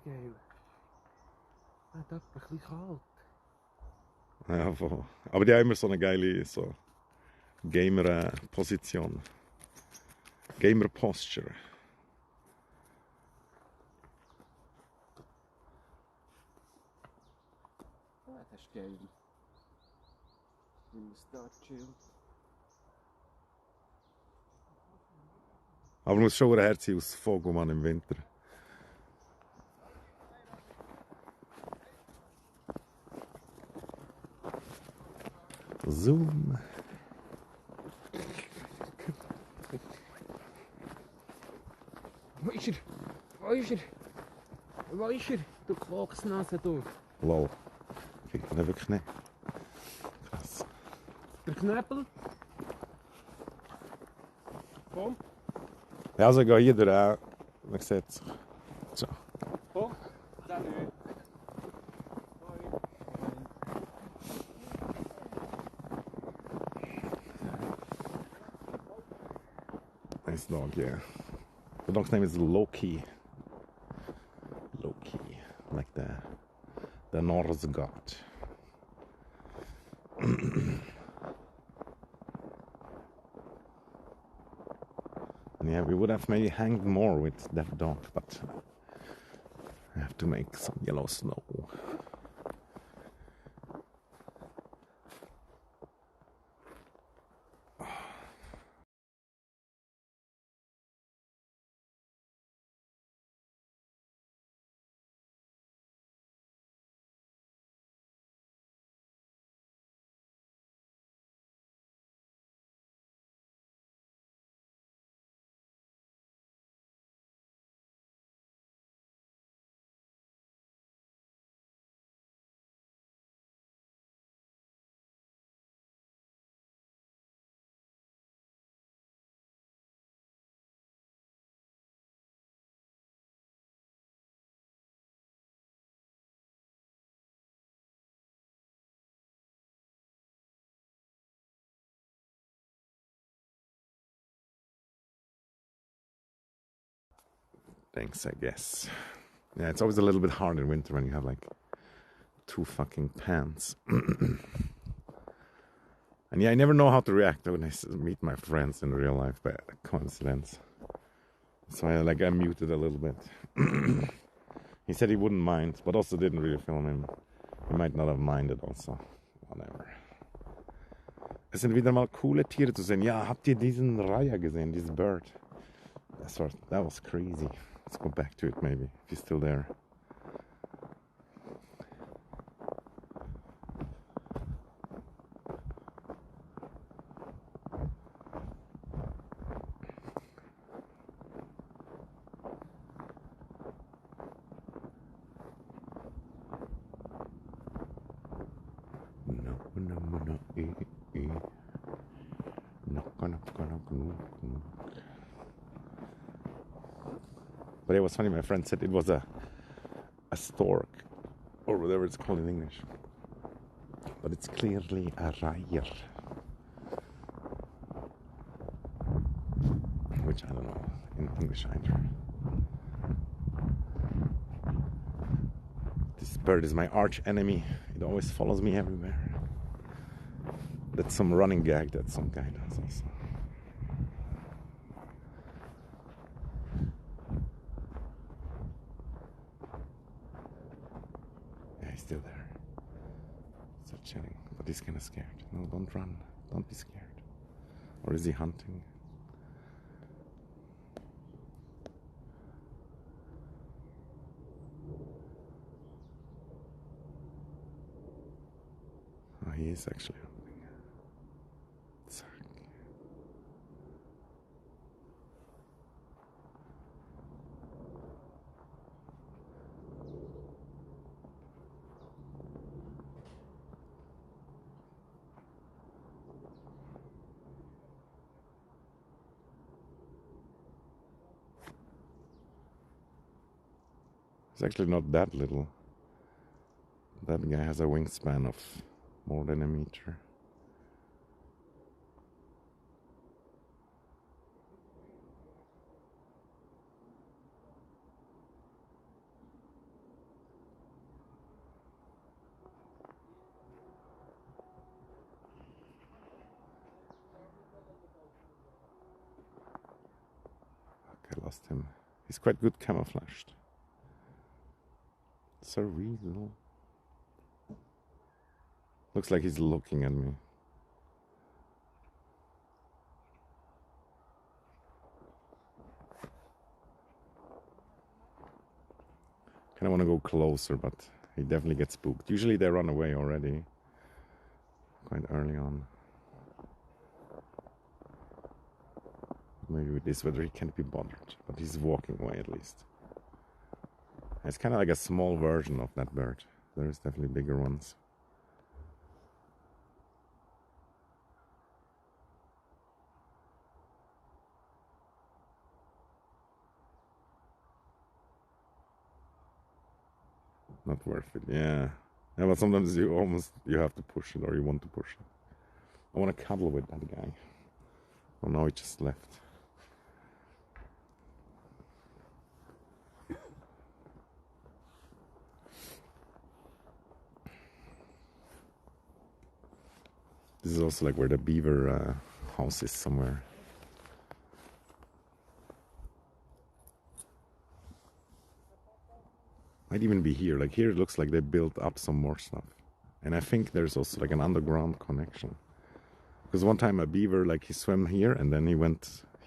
S2: Geil. Hat etwa ein bisschen kalt.
S1: Ja, voll. Aber die haben immer so eine geile Gamer-Position. Gamer-Posture.
S2: Das ist geil.
S1: Aber man muss schon ein Herz aus Vogelmann im Winter. Zoom.
S2: Wo ist er? Wo ist er? Wo ist er? Du Quaksnase, du.
S1: Lol. Kriegt man den wirklich nicht. Krass.
S2: Der Knäppel. Komm.
S1: Ja, also ich gehe hier durch. Man sieht es. So.
S2: Komm. Salut.
S1: Nice dog, yeah. The dog's name is Loki. Loki. Like the Norse god. And yeah, we would have maybe hanged more with that dog, but I have to make some yellow snow. Thanks, I guess. Yeah, it's always a little bit hard in winter when you have like 2 fucking pants. And yeah, I never know how to react when I meet my friends in real life by coincidence. So I muted a little bit. He said he wouldn't mind, but also didn't really film him. He might not have minded also. Whatever. Es sind wieder mal coole Tiere zu sehen. Ja, habt ihr diesen Reiher gesehen, this bird? That was crazy. Let's go back to it maybe, if he's still there. But it was funny, my friend said it was a stork, or whatever it's called in English. But it's clearly a reiher. Which I don't know in English either. This bird is my arch enemy. It always follows me everywhere. That's some running gag that some guy does also. Yeah, he's still there. Still chilling, but he's kind of scared. No, don't run. Don't be scared. Or is he hunting? Oh, he is actually hunting. Zack. It's actually not that little. That guy has a wingspan of more than a meter. I lost him. He's quite good camouflaged. Sir Weasel. Looks like he's looking at me. Kind of want to go closer, but he definitely gets spooked. Usually they run away already, quite early on. Maybe with this weather he can't be bothered, but he's walking away at least. It's kind of like a small version of that bird. There's definitely bigger ones. Not worth it, yeah. Yeah, but sometimes you have to push it, or you want to push it. I want to cuddle with that guy. Oh, now he just left. This is also like where the beaver house is somewhere. Might even be here. Like here it looks like they built up some more stuff. And I think there's also like an underground connection. Because one time a beaver, like he swam here and then he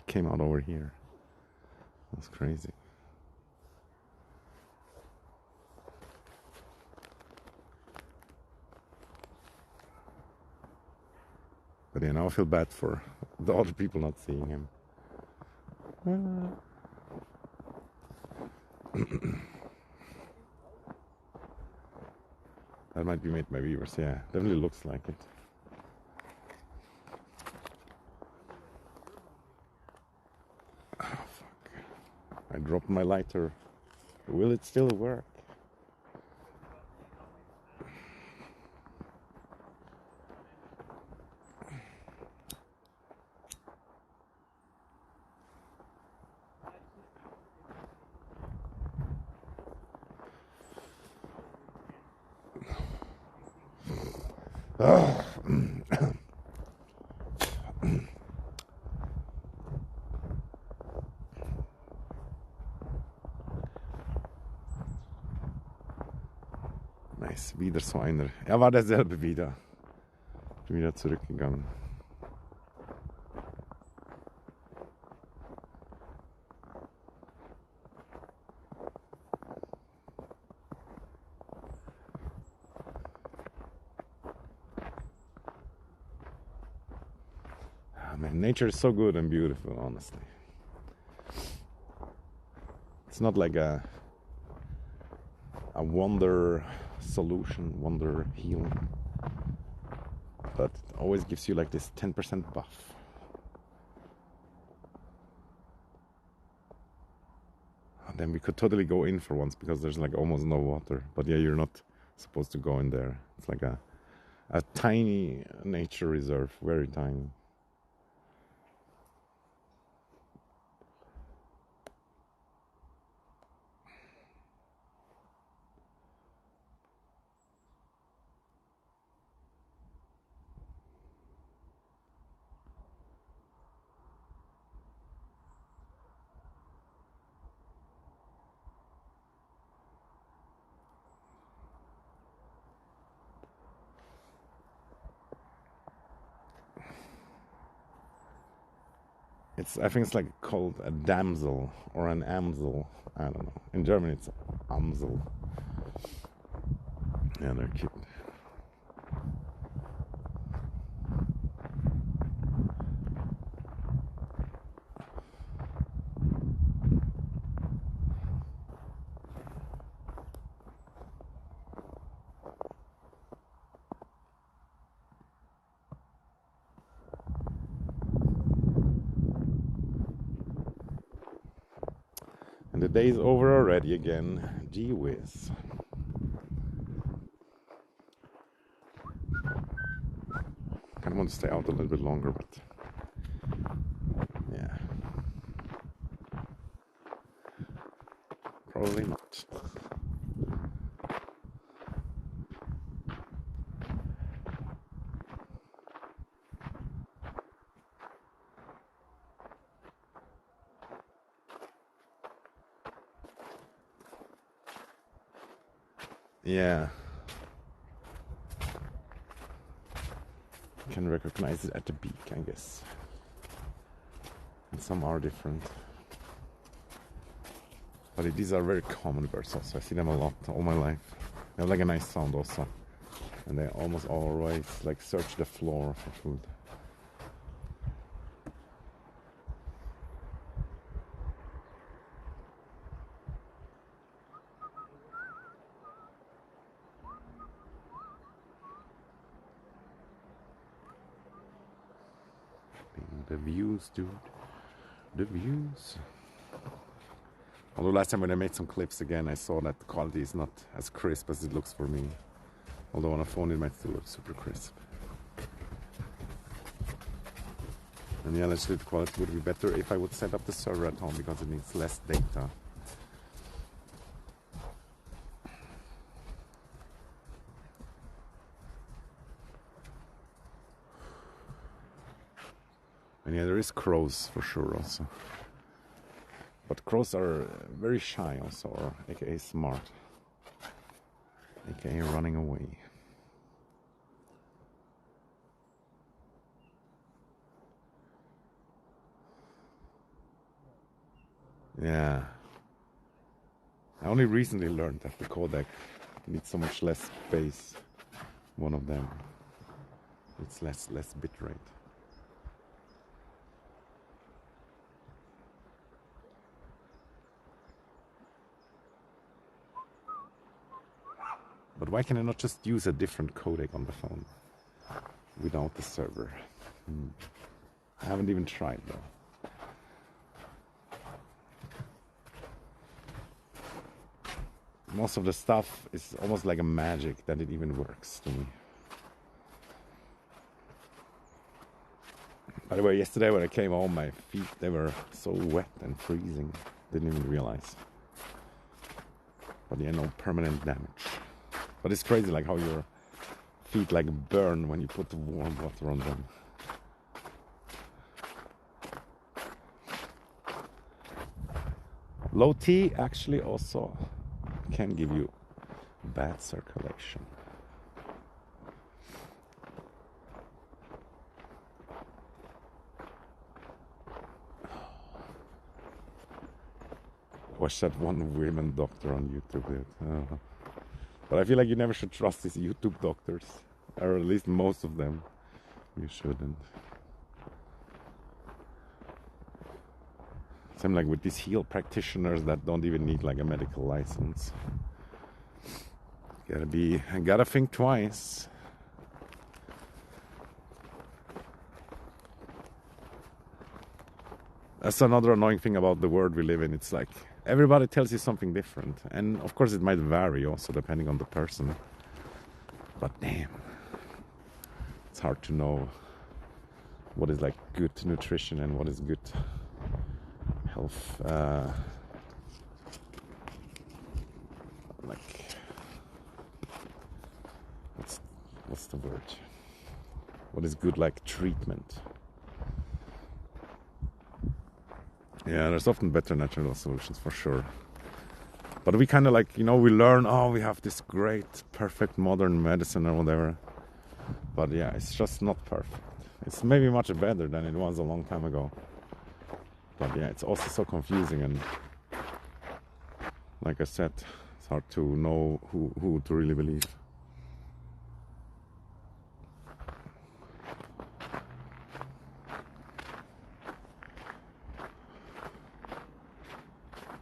S1: came out over here. That's crazy. But yeah, now I feel bad for the other people not seeing him. That might be made by beavers, yeah. Definitely looks like it. Oh, fuck. I dropped my lighter. Will it still work? Nice, wieder so einer. Er war derselbe wieder. Bin wieder zurückgegangen. Man, nature is so good and beautiful, honestly. It's not like a wonder solution, wonder healing, but it always gives you like this 10% buff. And then we could totally go in for once because there's like almost no water. But yeah, you're not supposed to go in there. It's like a tiny nature reserve, very tiny. I think it's like called a damsel or an amsel. I don't know. In German it's amsel. Yeah, they're cute. And the day's over already again. Gee whiz. Kind of want to stay out a little bit longer, but yeah. Probably not. Yeah. You can recognize it at the beak, I guess. And some are different. But these are very common birds also. I see them a lot all my life. They have like a nice sound also. And they almost always like search the floor for food. The views, dude. The views. Although last time when I made some clips again, I saw that the quality is not as crisp as it looks for me. Although on a phone it might still look super crisp. And yeah, actually the quality would be better if I would set up the server at home because it needs less data. And yeah, there is crows for sure also. But crows are very shy also, or aka smart. Aka running away. Yeah. I only recently learned that the codec needs so much less space. One of them. It's less bitrate. But why can I not just use a different codec on the phone without the server? I haven't even tried though. Most of the stuff is almost like a magic that it even works to me. By the way, yesterday when I came home, my feet, they were so wet and freezing. Didn't even realize. But yeah, no permanent damage. But it's crazy like how your feet like burn when you put the warm water on them. Low T actually also can give you bad circulation. Watch that one women doctor on YouTube. But I feel like you never should trust these YouTube doctors, or at least most of them. You shouldn't. Same like with these heel practitioners that don't even need like a medical license. Gotta think twice. That's another annoying thing about the world we live in. It's like everybody tells you something different, and of course it might vary also depending on the person. But damn, it's hard to know what is like good nutrition and what is good health. Like, what's the word? What is good like treatment? Yeah, there's often better natural solutions for sure. But we kind of like, we learn, oh, we have this great, perfect modern medicine or whatever. But yeah, it's just not perfect. It's maybe much better than it was a long time ago. But yeah, it's also so confusing, and like I said, it's hard to know who to really believe.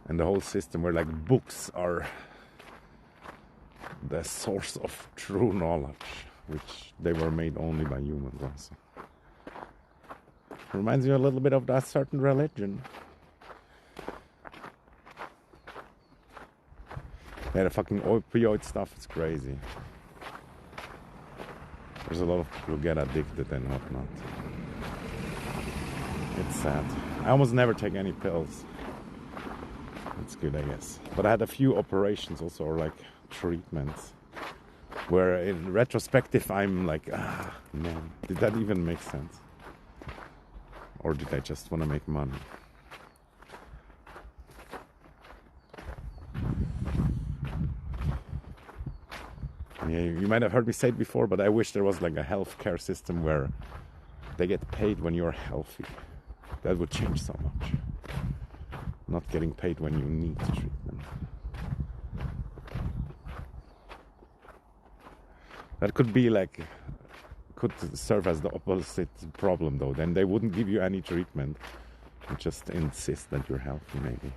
S1: And the whole system where like books are the source of true knowledge, which they were made only by humans also. Reminds me a little bit of that certain religion. Yeah, the fucking opioid stuff is crazy. There's a lot of people who get addicted and whatnot. It's sad. I almost never take any pills. It's good, I guess. But I had a few operations also, or like treatments, where in retrospective I'm like, man, did that even make sense? Or did I just want to make money? Yeah, you might have heard me say it before, but I wish there was like a healthcare system where they get paid when you're healthy. That would change so much. Not getting paid when you need to treat them. That could be like, could serve as the opposite problem though. Then they wouldn't give you any treatment and just insist that you're healthy, maybe.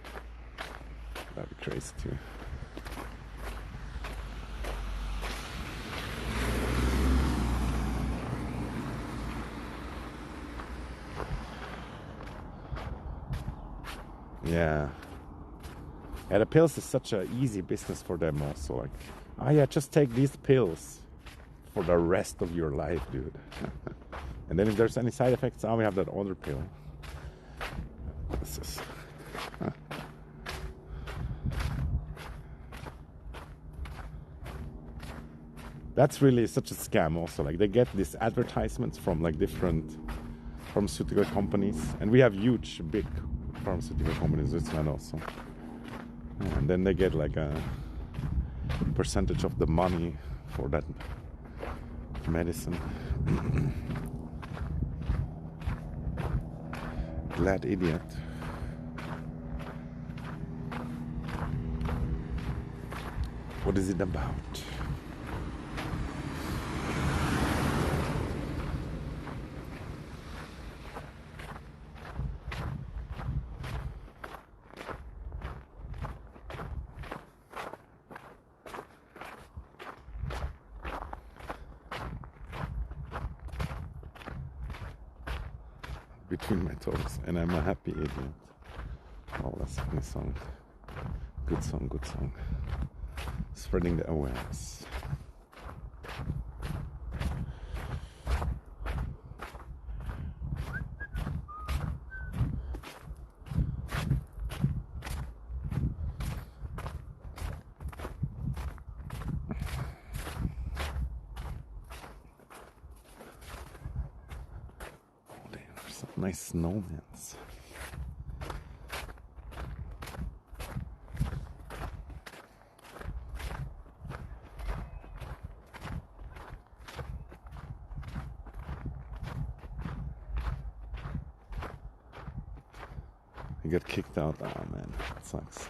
S1: That'd be crazy too. Yeah. Yeah, the pills is such an easy business for them also. Like, oh yeah, just take these pills for the rest of your life, dude. And then if there's any side effects, we have that other pill. This is... That's really such a scam also. Like, they get these advertisements from like different pharmaceutical companies. And we have huge, big pharmaceutical companies in Switzerland also. And then they get like a percentage of the money for that medicine. Glad idiot. What is it about? Between my toes, and I'm a happy idiot. Oh, that's a funny song. Good song, good song. Spreading the awareness. Nice snowmans. I got kicked out. Oh man, that sucks.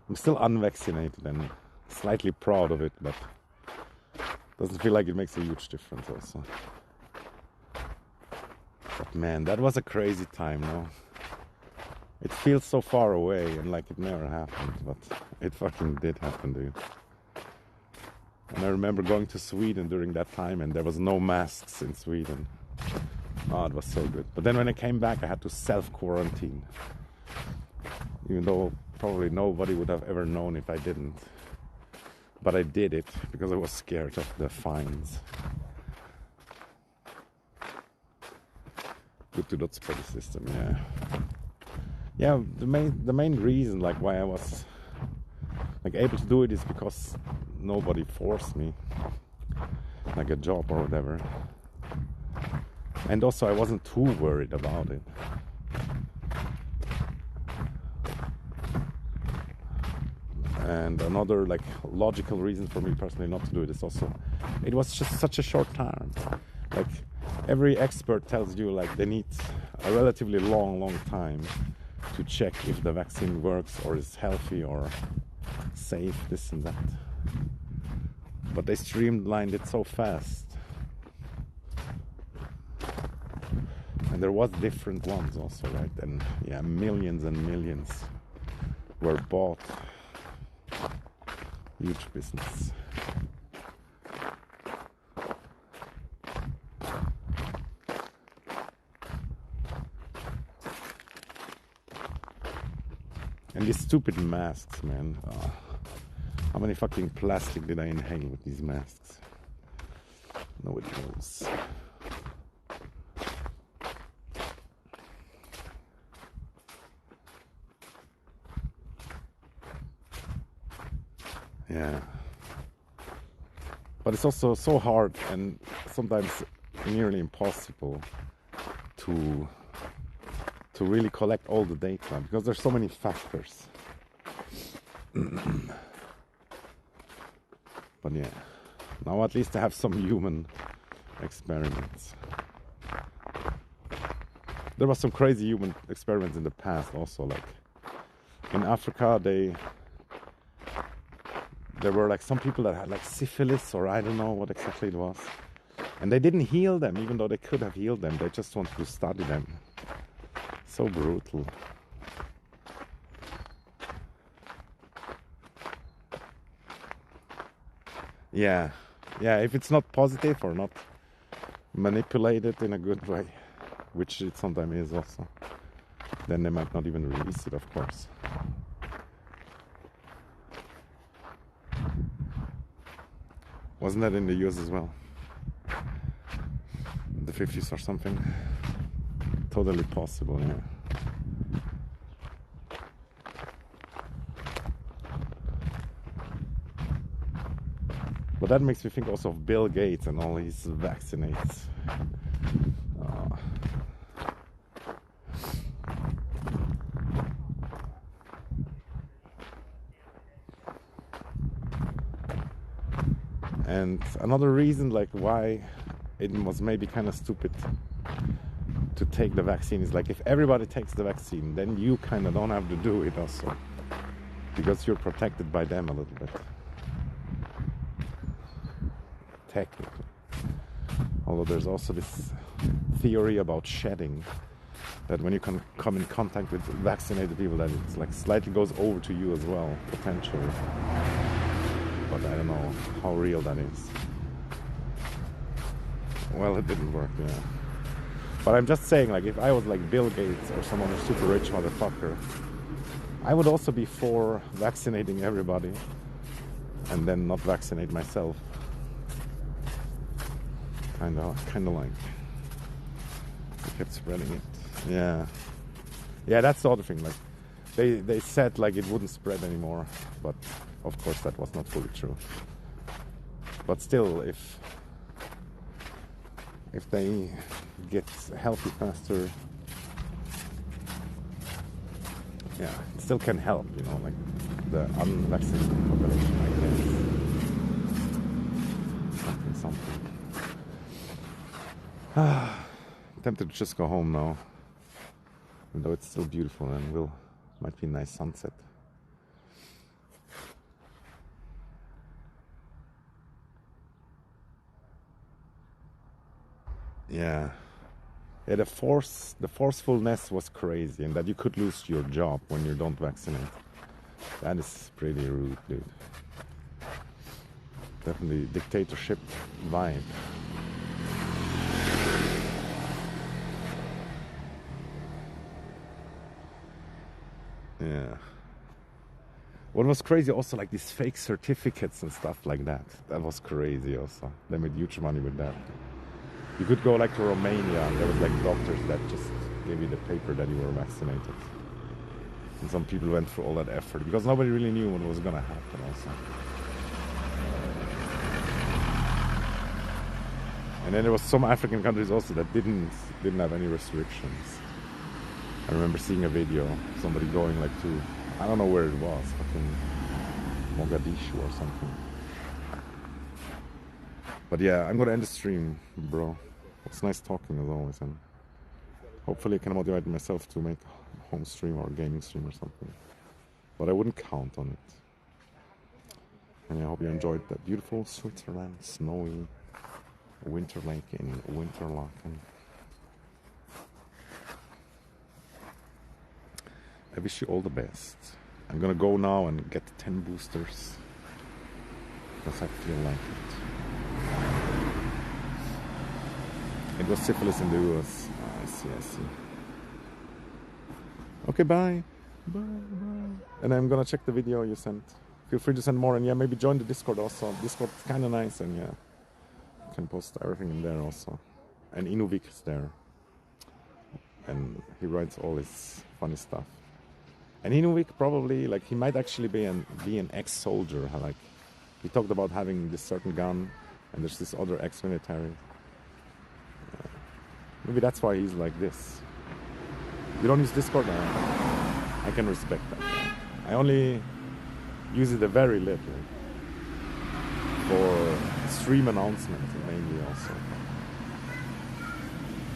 S1: I'm still unvaccinated and slightly proud of it, but doesn't feel like it makes a huge difference also. But man, that was a crazy time, no? It feels so far away and like it never happened, but it fucking did happen, dude. And I remember going to Sweden during that time and there was no masks in Sweden. Oh, it was so good. But then when I came back, I had to self-quarantine. Even though probably nobody would have ever known if I didn't. But I did it because I was scared of the fines. Good to not spread the system, yeah. Yeah, the main reason like why I was like able to do it is because nobody forced me, like a job or whatever. And also I wasn't too worried about it. And another like logical reason for me personally not to do it is also it was just such a short time. Like every expert tells you like they need a relatively long time to check if the vaccine works or is healthy or safe, this and that. But they streamlined it so fast. And there was different ones also, right? And yeah, millions and millions were bought. Huge business. And these stupid masks, man. How many fucking plastic did I inhale with these masks? Nobody knows. Yeah. But it's also so hard and sometimes nearly impossible to really collect all the data because there's so many factors. But yeah, now at least I have some human experiments. There was some crazy human experiments in the past also, like in Africa there were like some people that had like syphilis, or I don't know what exactly it was. And they didn't heal them, even though they could have healed them. They just wanted to study them. So brutal. Yeah, if it's not positive or not manipulated in a good way, which it sometimes is also, then they might not even release it, of course. Wasn't that in the US as well? The 50s or something? Totally possible, yeah. But that makes me think also of Bill Gates and all his vaccinates. And another reason like why it was maybe kind of stupid to take the vaccine is like if everybody takes the vaccine, then you kind of don't have to do it also, because you're protected by them a little bit. Technically. Although there's also this theory about shedding, that when you can come in contact with vaccinated people, that it's like slightly goes over to you as well, potentially. But I don't know how real that is. Well, it didn't work, yeah. But I'm just saying, like, if I was like Bill Gates or some other super rich motherfucker, I would also be for vaccinating everybody and then not vaccinate myself. Kind of like they kept spreading it. Yeah, that's the other thing. Like they said like it wouldn't spread anymore, but of course that was not fully true. But still, if they get healthy faster, yeah, it still can help, you know, like the unvaccinated population, I guess. Something. I'm tempted to just go home now, even though it's still beautiful and might be a nice sunset. Yeah, the forcefulness was crazy, and that you could lose your job when you don't vaccinate. That is pretty rude, dude. Definitely dictatorship vibe. Yeah. What was crazy also, like these fake certificates and stuff like that. That was crazy also. They made huge money with that. You could go like to Romania and there was like doctors that just gave you the paper that you were vaccinated. And some people went through all that effort because nobody really knew what was gonna happen also. And then there was some African countries also that didn't have any restrictions. I remember seeing a video, somebody going like to, I don't know where it was, fucking Mogadishu or something. But yeah, I'm gonna end the stream, bro. It's nice talking as always, and hopefully I can motivate myself to make a home stream or a gaming stream or something. But I wouldn't count on it. And I hope you enjoyed that beautiful Switzerland, snowy winterlake in Winterlaken. I wish you all the best. I'm gonna go now and get 10 boosters because I feel like it. It was syphilis in the US. I see. Okay, bye. And I'm gonna check the video you sent. Feel free to send more, and yeah, maybe join the Discord also. Discord's kinda nice, and yeah, you can post everything in there also. And Inuvik is there. And he writes all his funny stuff. And Inuvik probably, like, he might actually be an ex-soldier. Like, he talked about having this certain gun, and there's this other ex-military. Maybe that's why he's like this. You don't use Discord now? I can respect that. I only use it a very little for stream announcements mainly also.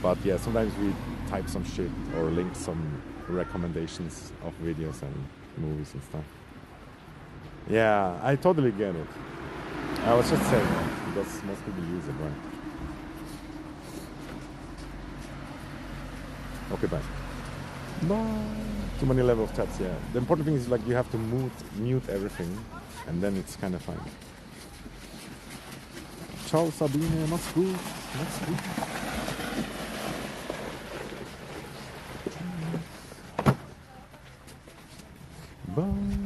S1: But yeah, sometimes we type some shit or link some recommendations of videos and movies and stuff. Yeah, I totally get it. I was just saying that because most people use it, right? Okay, bye. Bye. Too many level of tabs, yeah. The important thing is like you have to mute everything and then it's kind of fine. Ciao Sabine, mach's gut. Mach's gut. Bye.